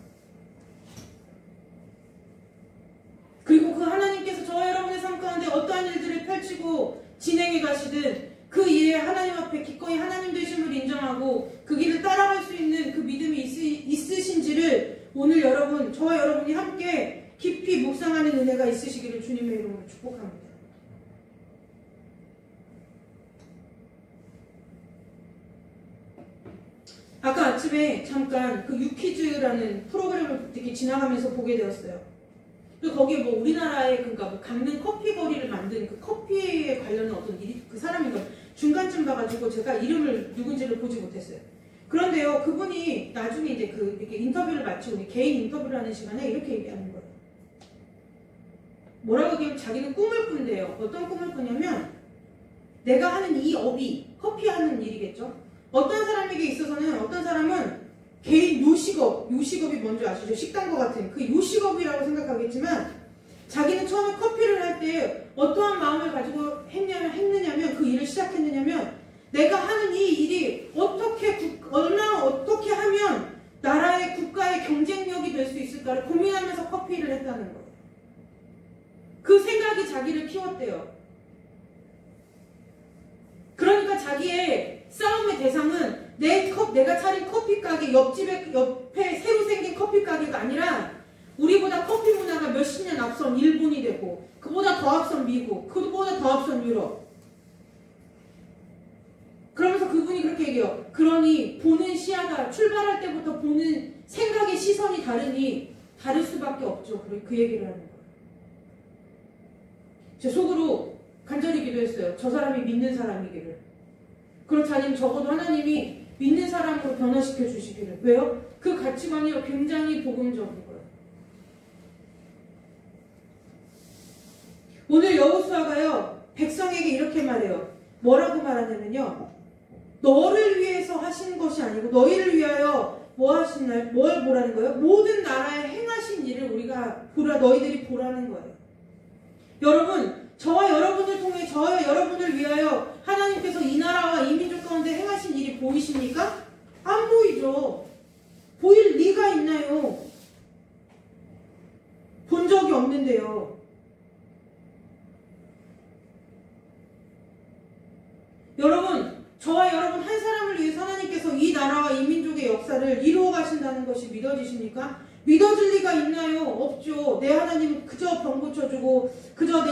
그리고 그 하나님께서 저와 여러분의 삶 가운데 어떠한 일들을 펼치고 진행해 가시든 그 일에 하나님 앞에 기꺼이 하나님 되심을 인정하고 그 길을 따라갈 수 있는 그 믿음이 있으신지를 오늘 저와 여러분이 함께 깊이 묵상하는 은혜가 있으시기를 주님의 이름으로 축복합니다. 아까 아침에 잠깐 그 유퀴즈라는 프로그램을 이렇게 지나가면서 보게 되었어요. 거기에 뭐 우리나라의 그러니까 뭐 강릉 커피 거리를 만든 그 커피에 관련된 어떤 일이 그 사람인 걸 중간쯤 봐가지고 제가 이름을 누군지를 보지 못했어요. 그런데요, 그분이 나중에 이제 이렇게 인터뷰를 마치고 개인 인터뷰를 하는 시간에 이렇게 얘기하는 거예요. 뭐라고 얘기하면 자기는 꿈을 꾼대요. 어떤 꿈을 꾸냐면 내가 하는 이 업이 커피 하는 일이겠죠. 어떤 사람에게 있어서는 어떤 사람은 개인 요식업이 뭔지 아시죠? 식당과 같은 그 요식업이라고 생각하겠지만 자기는 처음에 커피를 할 때 어떠한 마음을 가지고 했느냐면 그 일을 시작했느냐면 내가 하는 이 일이 얼마나 어떻게 하면 나라의 국가의 경쟁력이 될 수 있을까를 고민하면서 커피를 했다는 거예요. 그 생각이 자기를 키웠대요. 그러니까 자기의 싸움의 대상은 내가 차린 커피 가게 옆에 새로 생긴 커피 가게가 아니라 우리보다 커피 문화가 몇십 년 앞선 일본이 되고 그보다 더 앞선 미국, 그보다 더 앞선 유럽. 그러면서 그분이 그렇게 얘기해요. 그러니 보는 시야가 출발할 때부터 보는 생각의 시선이 다르니 다를 수밖에 없죠. 그 얘기를 하는 거예요. 제 속으로 간절히 기도했어요. 저 사람이 믿는 사람이기를. 그렇지 않으면 적어도 하나님이 믿는 사람으로 변화시켜 주시기를. 왜요? 그 가치관이 굉장히 복음적인 거예요. 오늘 여호수아가요 백성에게 이렇게 말해요. 뭐라고 말하냐면요. 너를 위해서 하신 것이 아니고 너희를 위하여 뭘 보라는 거예요? 모든 나라에 행하신 일을 너희들이 보라는 거예요. 여러분, 저와 여러분을 통해 저와 여러분을 위하여 하나님께서 이 나라와 이 민족 가운데 행하신 일이 보이십니까? 안 보이죠. 보일 리가 있나요? 본 적이 없는데요. 여러분, 저와 여러분 한 사람을 위해서 하나님께서 이 나라와 이 민족의 역사를 이루어 가신다는 것이 믿어지십니까? 믿어질 리가 있나요? 없죠. 내 하나님은 그저 병 고쳐주고 그저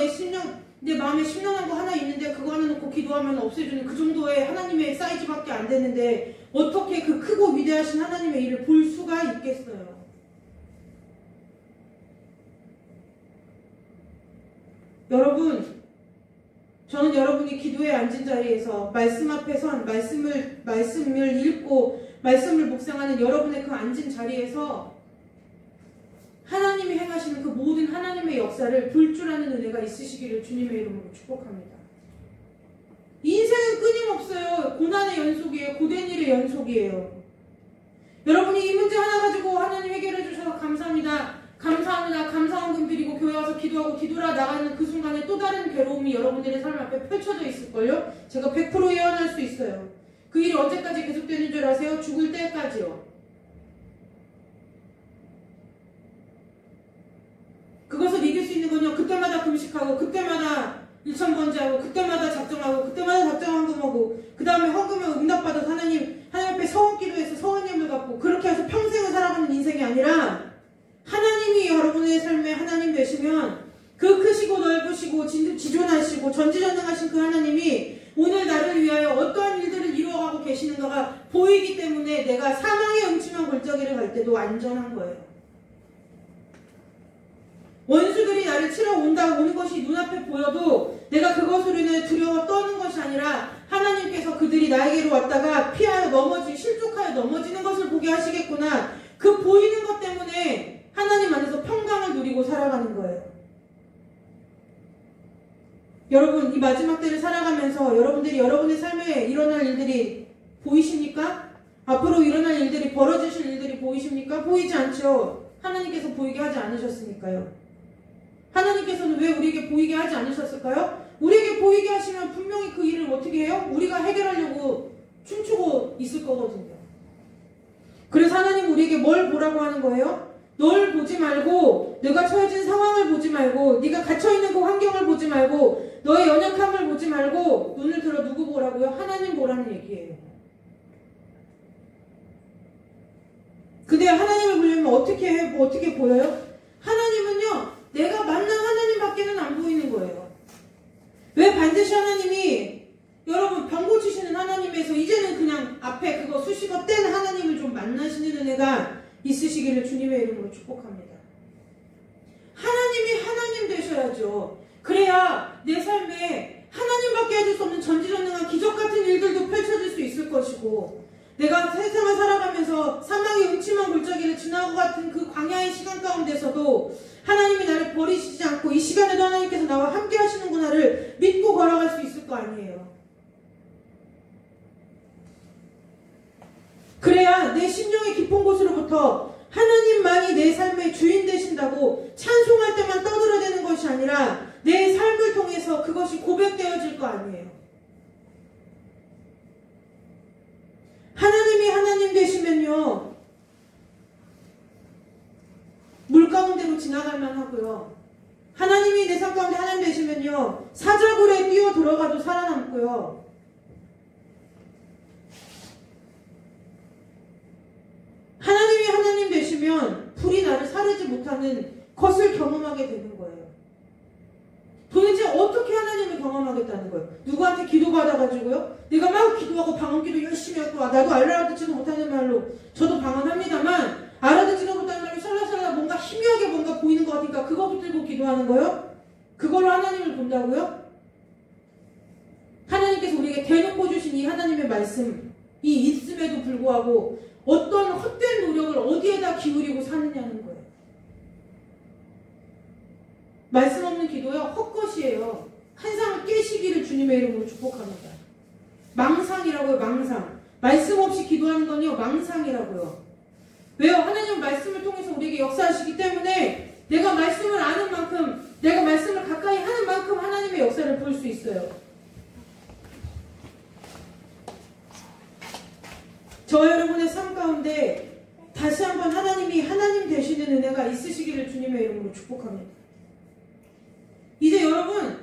내 마음에 심령한 거 하나 있는데 그거 하나 놓고 기도하면 없애주는 그 정도의 하나님의 사이즈밖에 안 되는데 어떻게 그 크고 위대하신 하나님의 일을 볼 수가 있겠어요? 여러분, 저는 여러분이 기도에 앉은 자리에서 말씀 앞에 선 말씀을 읽고 말씀을 묵상하는 여러분의 그 앉은 자리에서 하나님이 행하시는 그 모든 하나님의 역사를 볼 줄 아는 은혜가 있으시기를 주님의 이름으로 축복합니다. 인생은 끊임없어요. 고난의 연속이에요. 고된 일의 연속이에요. 여러분이 이 문제 하나 가지고 하나님 해결해 주셔서 감사합니다. 감사원금 드리고 교회 와서 기도하고 기도라 나가는 그 순간에 또 다른 괴로움이 여러분들의 삶 앞에 펼쳐져 있을걸요? 제가 100% 예언할 수 있어요. 그 일이 언제까지 계속되는 줄 아세요? 죽을 때까지요. 그것을 이길 수 있는 건요. 그때마다 금식하고 그때마다 일천번제하고 그때마다 작정하고 그때마다 작정헌금하고 그 다음에 헌금에 응답받아서 하나님 앞에 서원기도해서 서원님을 갖고 그렇게 해서 평생을 살아가는 인생이 아니라 하나님이 여러분의 삶에 하나님 되시면 그 크시고 넓으시고 지존하시고 전지전능하신 그 하나님이 오늘 나를 위하여 어떠한 일들을 이루어가고 계시는가가 보이기 때문에 내가 사망의 음침한 골짜기를 갈 때도 안전한 거예요. 원수들이 나를 치러 오는 것이 눈앞에 보여도 내가 그것으로 인해 두려워 떠는 것이 아니라 하나님께서 그들이 나에게로 왔다가 피하여 실족하여 넘어지는 것을 보게 하시겠구나. 그 보이는 것 때문에 하나님 안에서 평강을 누리고 살아가는 거예요. 여러분, 이 마지막 때를 살아가면서 여러분들이 여러분의 삶에 일어날 일들이 보이십니까? 앞으로 일어날 일들이 벌어지실 일들이 보이십니까? 보이지 않죠. 하나님께서 보이게 하지 않으셨으니까요. 하나님께서는 왜 우리에게 보이게 하지 않으셨을까요? 우리에게 보이게 하시면 분명히 그 일을 어떻게 해요? 우리가 해결하려고 춤추고 있을 거거든요. 그래서 하나님 우리에게 뭘 보라고 하는 거예요? 널 보지 말고, 내가 처해진 상황을 보지 말고, 네가 갇혀있는 그 환경을 보지 말고, 너의 연약함을 보지 말고 눈을 들어 누구 보라고요? 하나님 보라는 얘기예요. 근데 하나님을 보려면 어떻게 보여요? 하나님은요, 내가 만난 하나님밖에는 안 보이는 거예요. 왜 반드시 하나님이 여러분 병 고치시는 하나님에서 이제는 그냥 앞에 그거 수식어 뗀 하나님을 좀 만나시는 은혜가 있으시기를 주님의 이름으로 축복합니다. 하나님이 하나님 되셔야죠. 그래야 내 삶에 하나님밖에 해줄 수 없는 전지전능한 기적 같은 일들도 펼쳐질 수 있을 것이고, 내가 세상을 살아가면서 사망의 음침한 골짜기를 지나고 같은 그 광야의 시간 가운데서도 하나님이 나를 버리시지 않고 않고 이 시간에도 하나님께서 나와 함께 하시는구나를 믿고 걸어갈 수 있을 거 아니에요. 그래야 내 심령의 깊은 곳으로부터 하나님만이 내 삶의 주인 되신다고 찬송할 때만 떠들어대는 것이 아니라 내 삶을 통해서 그것이 고백되어질 거 아니에요. 하나님이 하나님 되시면요, 물 가운데로 지나갈 만하고요. 하나님이 내 삶 가운데 하나님 되시면요, 사자굴에 뛰어 들어가도 살아남고요. 하나님이 하나님 되시면 불이 나를 사르지 못하는 것을 경험하게 되는 거예요. 도대체 어떻게 하나님을 경험하겠다는 거예요? 누구한테 기도받아가지고요? 내가 막 기도하고 방언기도 열심히 하고, 나도 알아듣지도 못하는 말로 저도 방언합니다만 알아듣지도 못하는 말로 살라살라 뭔가 희미하게 뭔가 보이는 것 같으니까 그거 붙들고 기도하는 거예요? 그걸로 하나님을 본다고요? 하나님께서 우리에게 대놓고 주신 이 하나님의 말씀이 있음에도 불구하고 어떤 헛된 노력을 어디에다 기울이고 사느냐는 거예요. 말씀 없는 기도요, 헛것이에요. 환상을 깨시기를 주님의 이름으로 축복합니다. 망상이라고요, 망상. 말씀 없이 기도하는 건요, 망상이라고요. 왜요? 하나님은 말씀을 통해서 우리에게 역사하시기 때문에 내가 말씀을 아는 만큼, 내가 말씀을 가까이 하는 만큼 하나님의 역사를 볼 수 있어요. 저 여러분의 삶 가운데 다시 한번 하나님이 하나님 되시는 은혜가 있으시기를 주님의 이름으로 축복합니다. 이제 여러분,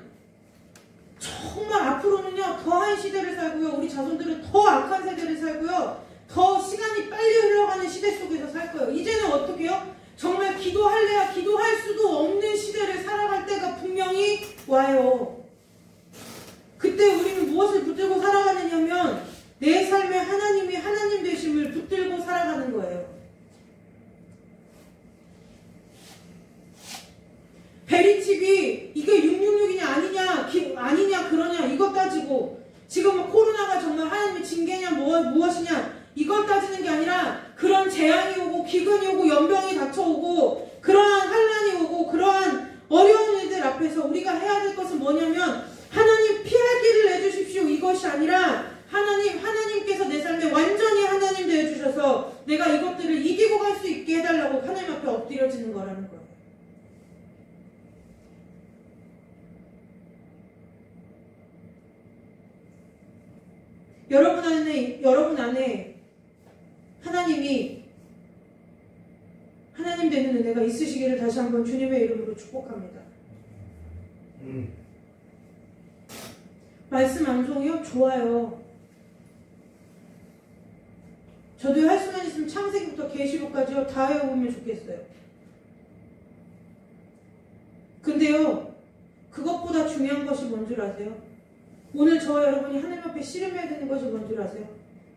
정말 앞으로는요, 더한 시대를 살고요, 우리 자손들은 더 악한 세대를 살고요, 더 시간이 빨리 흘러가는 시대 속에서 살 거예요. 이제는 어떻게 해요? 정말 기도할래야 기도할 수도 없는 시대를 살아갈 때가 분명히 와요. 그때 우리는 무엇을 붙들고 살아가느냐면 내 삶에 하나님이 하나님 되심을 붙들고 살아가는 거예요. 베리칩이 이게 666이냐 아니냐 그러냐 이것 따지고, 지금 코로나가 정말 하나님의 징계냐 무엇이냐 이걸 따지는 게 아니라, 그런 재앙이 오고 기근이 오고 연병이 닥쳐오고 그러한 환난이 오고 그러한 어려운 일들 앞에서 우리가 해야 될 것은 뭐냐면, 하나님 피할 길을 내주십시오 이것이 아니라, 하나님께서 내 삶에 완전히 하나님 되어주셔서 내가 이것들을 이기고 갈 수 있게 해달라고 하나님 앞에 엎드려지는 거라는 거예요. 여러분 안에 하나님이 하나님 되는 은혜가 있으시기를 다시 한번 주님의 이름으로 축복합니다. 말씀 암송이요? 좋아요. 저도 할 수만 있으면 창세기부터 계시록까지요 다 외워보면 좋겠어요. 근데요, 그것보다 중요한 것이 뭔 줄 아세요? 오늘 저 여러분이 하나님 앞에 씨름해야 되는 것이 뭔 줄 아세요?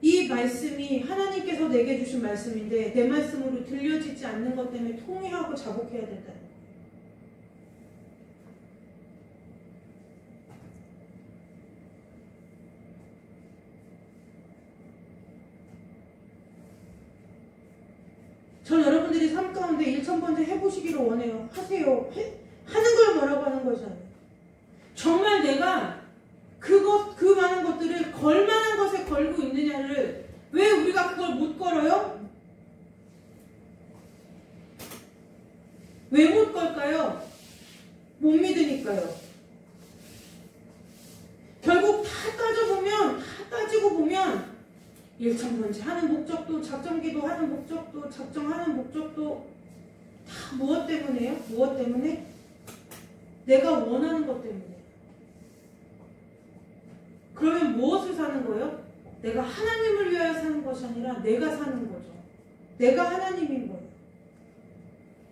이 말씀이 하나님께서 내게 주신 말씀인데 내 말씀으로 들려지지 않는 것 때문에 통회하고 자복해야 된다는 거예요. 전 여러분들이 삶 가운데 1000번째 해보시기를 원해요. 하세요. 하는 걸 뭐라고 하는 거잖아요. 정말 내가 그 많은 것들을 걸만한 것에 걸고 있느냐를, 왜 우리가 그걸 못 걸어요? 왜 못 걸까요? 못 믿으니까요. 결국 다 따지고 보면 1000번째 하는 목적도, 작정기도 하는 목적도, 작정하는 목적도 다 무엇 때문에요? 무엇 때문에? 내가 원하는 것 때문에. 그러면 무엇을 사는 거예요? 내가 하나님을 위하여 사는 것이 아니라 내가 사는 거죠. 내가 하나님인 거예요.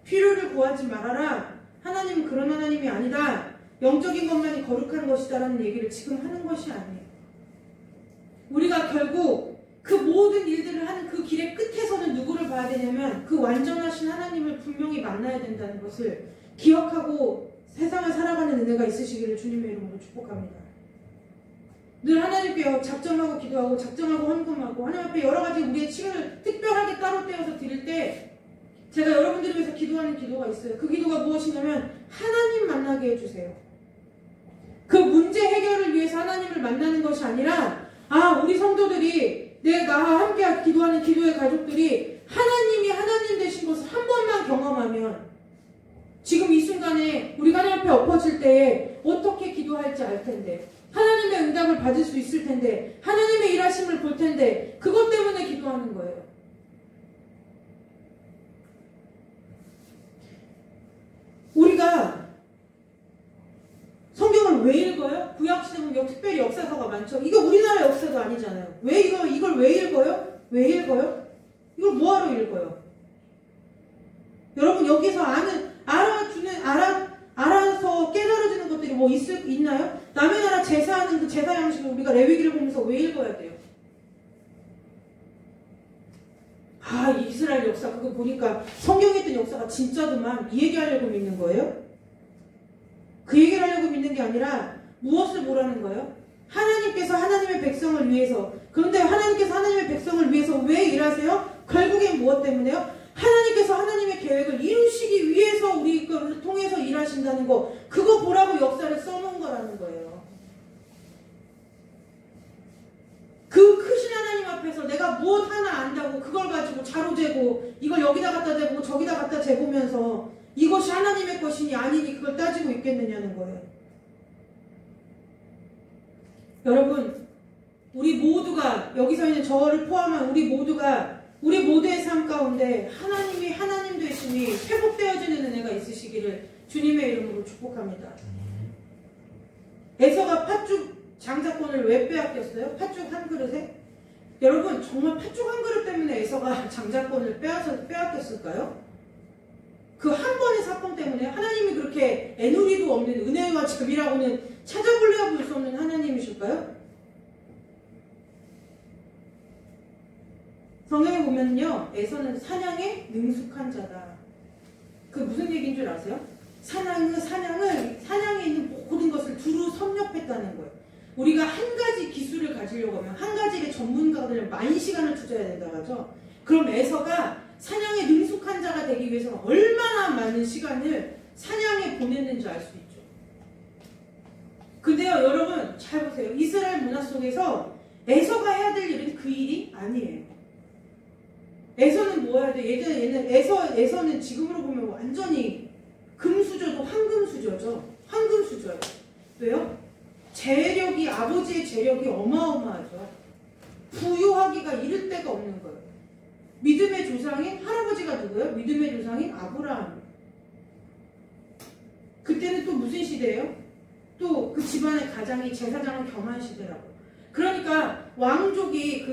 필요를 구하지 말아라. 하나님은 그런 하나님이 아니다. 영적인 것만이 거룩한 것이다 라는 얘기를 지금 하는 것이 아니에요. 우리가 결국 그 모든 일들을 하는 그 길의 끝에서는 누구를 봐야 되냐면 그 완전하신 하나님을 분명히 만나야 된다는 것을 기억하고 세상을 살아가는 은혜가 있으시기를 주님의 이름으로 축복합니다. 늘 하나님께 작정하고 기도하고 작정하고 헌금하고 하나님 앞에 여러 가지 우리의 치료를 특별하게 따로 떼어서 드릴 때 제가 여러분들을 위해서 기도하는 기도가 있어요. 그 기도가 무엇이냐면 하나님 만나 만나게 해주세요. 그 문제 해결을 위해서 하나님을 만나는 것이 아니라 우리 성도들이 나와 함께 기도하는 기도의 가족들이 하나님이 하나님 되신 것을 한 번만 경험하면 지금 이 순간에 우리가 하나님 앞에 엎어질 때에 어떻게 기도할지 알 텐데 하나님의 응답을 받을 수 있을 텐데 하나님의 일하심을 볼 텐데 그것 때문에 기도하는 거예요. 우리가 성경을 왜 읽어요? 구약시대 보면 특별히 역사서가 많죠. 이거 우리나라 역사도 아니잖아요. 왜 이걸 왜 읽어요? 왜 읽어요? 이걸 뭐하러 읽어요? 여러분 여기서 알아서 깨달아지는 것들이 뭐 있나요? 남의 나라 제사하는 그 제사 양식을 우리가 레위기를 보면서 왜 읽어야 돼요? 이스라엘 역사 그거 보니까 성경에 있던 역사가 진짜더만 이 얘기하려고 믿는 거예요? 그 얘기를 하려고 믿는 게 아니라 무엇을 보라는 거예요? 하나님께서 하나님의 백성을 위해서 그런데 하나님께서 하나님의 백성을 위해서 왜 일하세요? 결국엔 무엇 때문에요? 하나님께서 하나님의 계획을 이루시기 위해서 우리 거를 통해서 일하신다는 거 그거 보라고 역사를 써놓은 거라는 거예요. 그 크신 하나님 앞에서 내가 무엇 하나 안다고 그걸 가지고 자로 재고 이걸 여기다 갖다 재고 저기다 갖다 재보면서 이것이 하나님의 것이니 아니니 그걸 따지고 있겠느냐는 거예요. 여러분 우리 모두가 여기서 있는 저를 포함한 우리 모두의 삶 가운데 하나님이 하나님 되시니 회복되어지는 은혜가 있으시기를 주님의 이름으로 축복합니다. 에서가 팥죽 장자권을 왜 빼앗겼어요? 팥죽 한 그릇에? 여러분 정말 팥죽 한 그릇 때문에 에서가 장자권을 빼앗겼을까요? 그 한 번의 사건 때문에 하나님이 그렇게 애누리도 없는 은혜와 자비라고는 찾아볼래야 볼 수 없는 하나님이실까요? 성경에 보면요, 에서는 사냥에 능숙한 자다. 그 무슨 얘기인 줄 아세요? 사냥에 있는 모든 것을 두루 섭렵했다는 거예요. 우리가 한 가지 기술을 가지려고 하면 한 가지의 전문가들 많은 시간을 투자해야 된다고 하죠. 그럼 에서가 사냥에 능숙한 자가 되기 위해서는 얼마나 많은 시간을 사냥에 보냈는지 알 수 있죠. 근데요, 여러분 잘 보세요. 이스라엘 문화 속에서 에서가 해야 될 일은 그 일이 아니에요. 에서는 뭐 해야 돼? 얘는 에서는 지금으로 보면 완전히 금수저도 황금수저죠. 황금수저예요. 왜요? 아버지의 재력이 어마어마하죠. 부유하기가 이를 데가 없는 거예요. 믿음의 조상인 할아버지가 누구예요? 믿음의 조상인 아브라함. 그때는 또 무슨 시대예요? 또 그 집안의 가장이 제사장을 겸한 시대라고. 그러니까 왕족이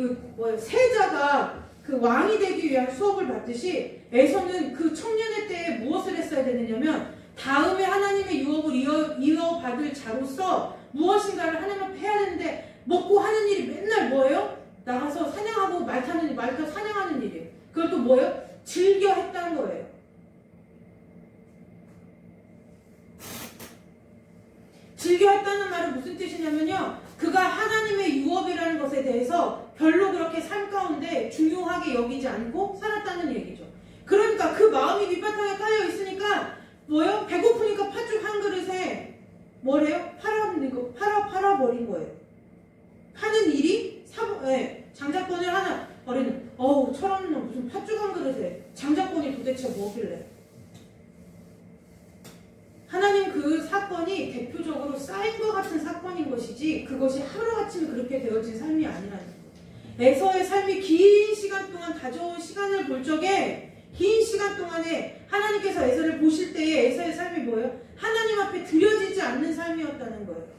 세자가 그 왕이 되기 위한 수업을 받듯이 에서는 그 청년의 때에 무엇을 했어야 되느냐면 다음에 하나님의 유업을 이어받을 자로서 무엇인가를 하나님 앞에 해야 되는데 먹고 하는 일이 맨날 뭐예요? 나가서 사냥하고 말 사냥하는 일이에요. 그걸 또 뭐예요? 즐겨 했다는 거예요. 즐겨 했다는 말은 무슨 뜻이냐면요. 그가 하나님의 유업이라는 것에 대해서 별로 그렇게 삶 가운데 중요하게 여기지 않고 살았다는 얘기죠. 그러니까 그 마음이 밑바탕에 깔려 있으니까 뭐예요? 배고프니까 팥죽 한 그릇에 뭐래요? 팔아버린 거예요. 하는 일이 장자권을 하나 버리는. 철없는 무슨 팥죽 한 그릇에 장자권이 도대체 뭐길래? 하나님 그 사건이 대표적으로 쌓인 것 같은 사건인 것이지 그것이 하루아침에 그렇게 되어진 삶이 아니라는 거예요. 에서의 삶이 긴 시간 동안 다져온 시간을 볼 적에 긴 시간 동안에 하나님께서 에서를 보실 때에 에서의 삶이 뭐예요? 하나님 앞에 드려지지 않는 삶이었다는 거예요.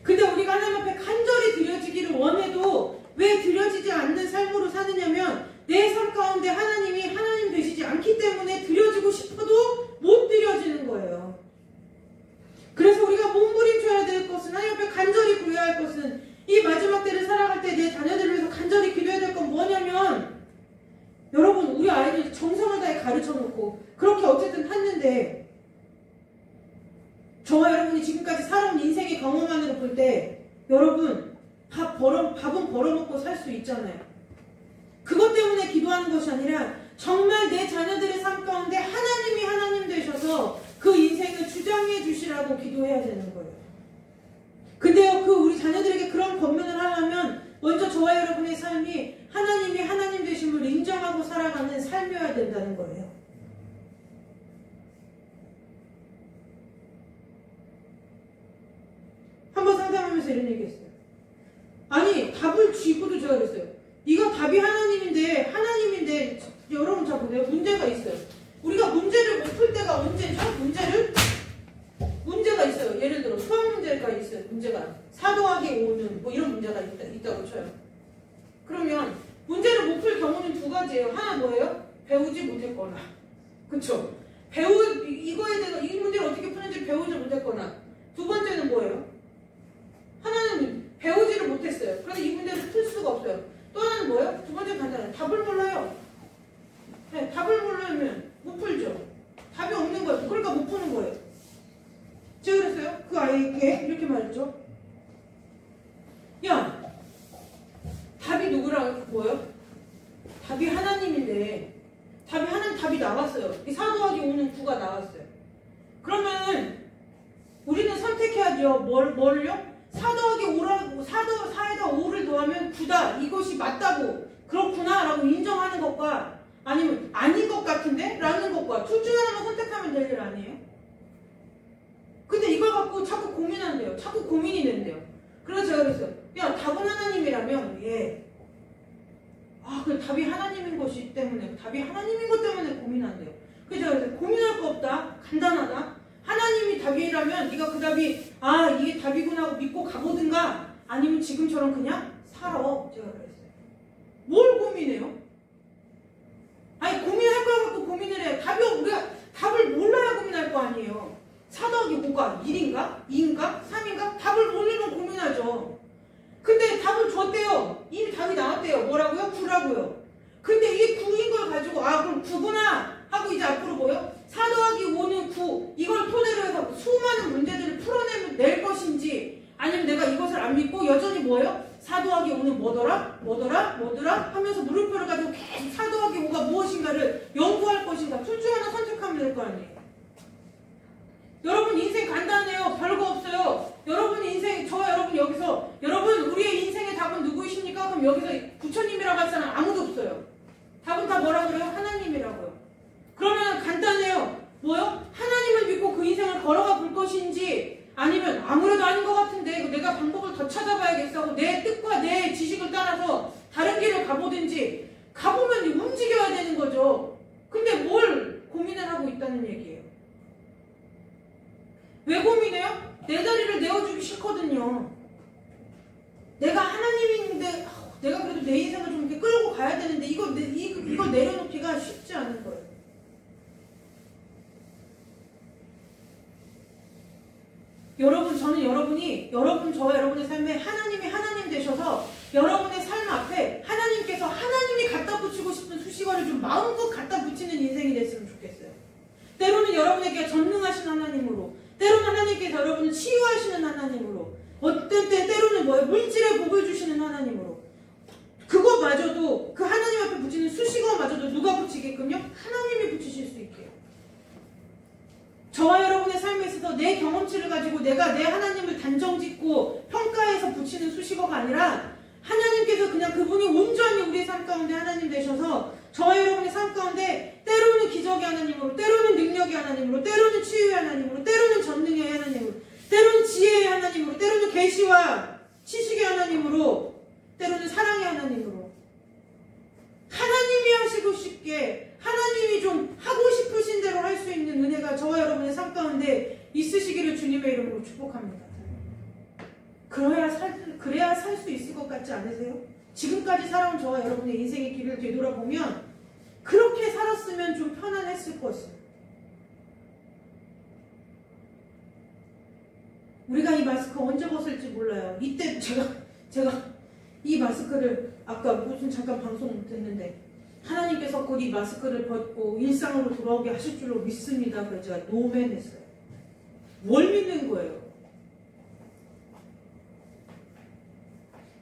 근데 우리가 하나님 앞에 간절히 드려지기를 원해도 왜 드려지지 않는 삶으로 사느냐면 내 삶 가운데 하나님이 하나님 되시지 않기 때문에 드려지고 싶어도 못 드려지는 거예요. 그래서 우리가 몸부림쳐야 될 것은 하나님 앞에 간절히 구해야 할 것은 이 마지막 때를 살아갈 때 내 자녀들을 위해서 간절히 기도해야 될 건 뭐냐면 여러분 우리 아이들 정성을 다해 가르쳐놓고 그렇게 어쨌든 했는데 저와 여러분이 지금까지 살아온 인생의 경험만으로 볼 때 여러분 밥은 벌어먹고 살 수 있잖아요. 그것 때문에 기도하는 것이 아니라 정말 내 자녀들의 삶 가운데 하나님이 하나님 되셔서 주시라고 기도해야 되는 거예요. 근데요, 우리 자녀들에게 그런 권면을 하려면 먼저 저와 여러분의 삶이 하나님이 하나님 되심을 인정하고 살아가는 삶이어야 된다는 거예요. 한번 상담하면서 이런 얘기했어요. 아니, 답을 쥐고도 제가 그랬어요. 네가 답이 하나님인데 여러분 잘 보세요. 문제가 있어요. 우리가 문제를 못 풀 때가 언제죠? 문제가 있어요. 예를 들어 수학 문제가 있어요. 문제가 4 더하기 5는 뭐 이런 문제가 있다고 쳐요. 그러면 문제를 못 풀 경우는 두 가지예요. 하나 뭐예요? 배우지 못했거나, 그쵸? 이거에 대해서 이 문제를 어떻게 푸는지 배우지 못했거나, 두 번째는 뭐예요? 하나는 배우지를 못했어요. 그래서 이 문제를 풀 수가 없어요. 또 하나는 뭐예요? 두 번째 간단해요. 답을 몰라요. 네, 답을 모르면 못 풀죠. 답이 없는 거예요. 그러니까 못 푸는 거예요. 제가 그랬어요. 그 아이에게 이렇게 말했죠. 야, 답이 누구랑 뭐예요? 답이 하나님인데 답이 나왔어요. 이 4 더하기 5는 9가 나왔어요. 그러면 우리는 선택해야죠. 뭘요? 4 더하기 5라고 4에다 5를 더하면 9다. 이것이 맞다고, 그렇구나 라고 인정하는 것과, 아니면 아닌 것 같은데? 라는 것과 둘 중 하나만 선택하면 될 일 아니에요? 근데 이걸 갖고 자꾸 고민한대요. 자꾸 고민이 된대요. 그래서 제가 그랬어요. 야, 답은 하나님이라면, 그 답이 하나님인 것이 때문에, 답이 하나님인 것 때문에 고민한대요. 그래서 제가 그랬어요. 고민할 거 없다. 간단하다. 하나님이 답이라면 네가 그 답이 이게 답이구나 하고 믿고 가보든가, 아니면 지금처럼 그냥 살아. 제가 그랬어요. 뭘 고민해요? 아니, 고민할 거 갖고 고민을 해. 우리가 답을 몰라야 고민할 거 아니에요. 4 더하기 5가 1인가? 2인가? 3인가? 답을 모르면 고민하죠. 근데 답을 줬대요. 이미 답이 나왔대요. 뭐라고요? 9라고요. 근데 이게 9인 걸 가지고 그럼 9구나 하고 이제 앞으로 뭐요? 4 더하기 5는 9. 이걸 토대로 해서 수많은 문제들을 풀어낼 것인지, 아니면 내가 이것을 안 믿고 여전히 뭐예요? 4 더하기 5는 뭐더라 하면서 물음표를 가지고 계속 4 더하기 5가 무엇인가를 연구할 것인가. 둘 중 하나 선택하면 될 거 아니에요. 여러분 인생 간단해요. 별거 없어요. 여러분 인생, 저와 여러분 여기서, 여러분 우리의 인생의 답은 누구이십니까? 그럼 여기서 부처님이라고 할 사람 아무도 없어요. 답은 다 뭐라 그래요? 하나님이라고요. 그러면 간단해요. 뭐요? 하나님을 믿고 그 인생을 걸어가 볼 것인지, 아니면 아무래도 아닌 것 같은데 내가 방법을 더 찾아봐야겠어 하고 내 뜻과 내 지식을 따라서 다른 길을 가보든지, 가보면 움직여야 되는 거죠. 근데 뭘 고민을 하고 있다는 얘기예요. 왜 고민해요? 내 자리를 내어주기 싫거든요. 내가 하나님인데 내가 그래도 내 인생을 좀 이렇게 끌고 가야 되는데 이걸 내려놓기가 쉽지 않은 거예요. 여러분, 저는 저와 여러분의 삶에 하나님이 하나님 되셔서 여러분의 삶 앞에 하나님께서 하나님이 갖다 붙이고 싶은 수식어를 좀 마음껏 갖다 붙이는 인생이 됐으면 좋겠어요. 때로는 여러분에게 전능하신 하나님으로, 때로는 하나님께서 여러분을 치유하시는 하나님으로, 어떤 때 때로는 뭐예요? 물질의 복을 주시는 하나님으로. 그거마저도, 그 하나님 앞에 붙이는 수식어마저도 누가 붙이게끔요? 하나님이 붙이실 수 있게요. 저와 여러분의 삶에 있어서 내 경험치를 가지고 내가 내 하나님을 단정짓고 평가해서 붙이는 수식어가 아니라, 하나님께서 그냥 그분이 온전히 우리의 삶 가운데 하나님 되셔서 저와 여러분의 삶 가운데 때로는 기적의 하나님으로, 때로는 능력의 하나님으로, 때로는 치유의 하나님으로, 때로는 전능의 하나님으로, 때로는 지혜의 하나님으로, 때로는 계시와 지식의 하나님으로, 때로는 사랑의 하나님으로, 하나님이 하시고 싶게, 하나님이 좀 하고 싶으신 대로 할 수 있는 은혜가 저와 여러분의 삶 가운데 있으시기를 주님의 이름으로 축복합니다. 그래야 살 수 있을 것 같지 않으세요? 지금까지 살아온 저와 여러분의 인생의 길을 되돌아보면 그렇게 살았으면 좀 편안했을 것이에요. 우리가 이 마스크 언제 벗을지 몰라요. 이때 제가 이 마스크를 아까 무슨 잠깐 방송 듣는데 하나님께서 곧 이 마스크를 벗고 일상으로 돌아오게 하실 줄로 믿습니다. 그래서 제가 노맨했어요. 뭘 믿는 거예요?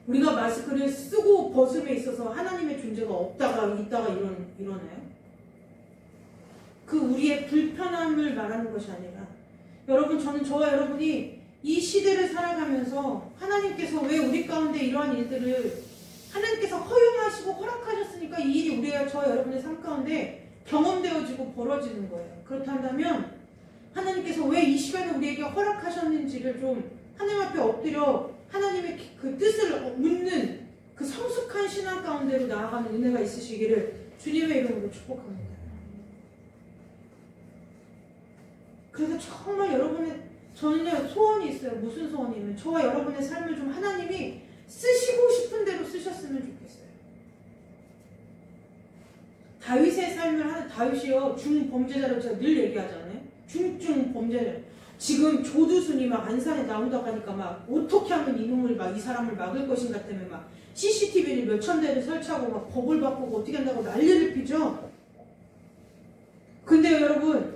우리가 마스크를 쓰고 벗음에 있어서 하나님의 존재가 없다가 있다가 이러나요? 그 우리의 불편함을 말하는 것이 아니라 여러분, 저는 저와 여러분이 이 시대를 살아가면서 하나님께서 왜 우리 가운데 이러한 일들을 하나님께서 허용하시고 허락하셨으니까 이 일이 우리가 저와 여러분의 삶 가운데 경험되어지고 벌어지는 거예요. 그렇다면 하나님께서 왜 이 시간에 우리에게 허락하셨는지를 좀 하나님 앞에 엎드려 하나님의 그 뜻을 묻는 그 성숙한 신앙 가운데로 나아가는 은혜가 있으시기를 주님의 이름으로 축복합니다. 그래서 정말 여러분의, 저는요 소원이 있어요. 무슨 소원이면 저와 여러분의 삶을 좀 하나님이 쓰시고 싶은 대로 쓰셨으면 좋겠어요. 다윗의 삶을 하는, 다윗이요 중범죄자라고 제가 늘 얘기하잖아요. 중증 범죄자. 지금 조두순이 막 안산에 나온다고 하니까 막 어떻게 하면 이놈을 막 이 사람을 막을 것인가 때문에 막 CCTV를 몇천 대를 설치하고 막 법을 바꾸고 어떻게 한다고 난리를 피죠. 근데 여러분,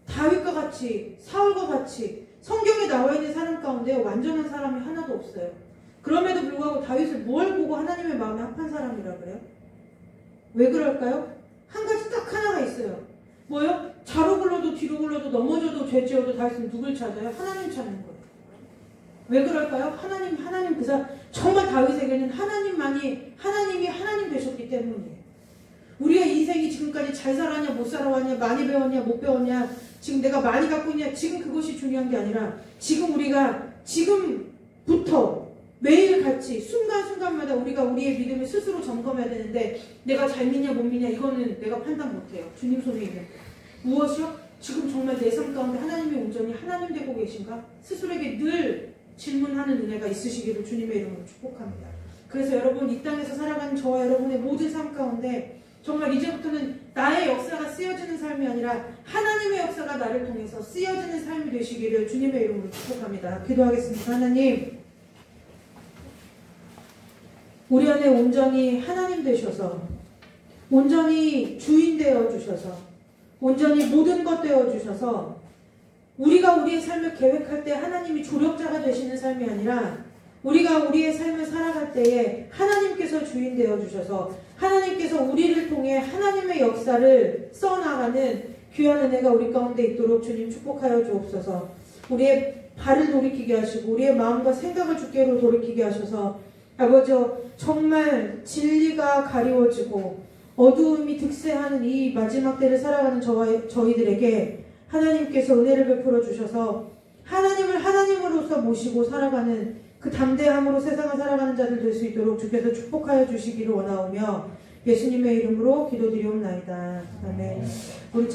다윗과 같이 사울과 같이 성경에 나와 있는 사람 가운데 완전한 사람이 하나도 없어요. 그럼에도 불구하고 다윗을 뭘 보고 하나님의 마음에 합한 사람이라 그래요? 왜 그럴까요? 한 가지 딱 하나가 있어요. 뭐요? 좌로 굴러도 뒤로 굴러도 넘어져도 죄지어도 다윗은 누굴 찾아요? 하나님 찾는 거예요. 왜 그럴까요? 하나님 그사 정말 다윗에게는 하나님이 하나님 되셨기 때문이에요. 우리의 인생이 지금까지 잘 살았냐 못 살아왔냐 많이 배웠냐 못 배웠냐 지금 내가 많이 갖고 있냐 지금 그것이 중요한 게 아니라 지금 우리가 지금부터 매일같이 순간순간마다 우리가 우리의 믿음을 스스로 점검해야 되는데 내가 잘 믿냐 못 믿냐 이거는 내가 판단 못해요. 주님 손에 있는 무엇이요? 지금 정말 내 삶 가운데 하나님의 온전히 하나님 되고 계신가? 스스로에게 늘 질문하는 은혜가 있으시기를 주님의 이름으로 축복합니다. 그래서 여러분 이 땅에서 살아가는 저와 여러분의 모든 삶 가운데 정말 이제부터는 나의 역사가 쓰여지는 삶이 아니라 하나님의 역사가 나를 통해서 쓰여지는 삶이 되시기를 주님의 이름으로 축복합니다. 기도하겠습니다. 하나님, 우리 안에 온전히 하나님 되셔서 온전히 주인 되어 주셔서 온전히 모든 것 되어 주셔서 우리가 우리의 삶을 계획할 때 하나님이 조력자가 되시는 삶이 아니라 우리가 우리의 삶을 살아갈 때에 하나님께서 주인 되어 주셔서 하나님께서 우리를 통해 하나님의 역사를 써나가는 귀한 은혜가 우리 가운데 있도록 주님 축복하여 주옵소서. 우리의 발을 돌이키게 하시고 우리의 마음과 생각을 주께로 돌이키게 하셔서 아버지 정말 진리가 가리워지고 어두움이 득세하는 이 마지막 때를 살아가는 저희들에게 하나님께서 은혜를 베풀어 주셔서 하나님을 하나님으로서 모시고 살아가는 그 담대함으로 세상을 살아가는 자들 될 수 있도록 주께서 축복하여 주시기를 원하오며 예수님의 이름으로 기도드리옵나이다. 아멘. 우리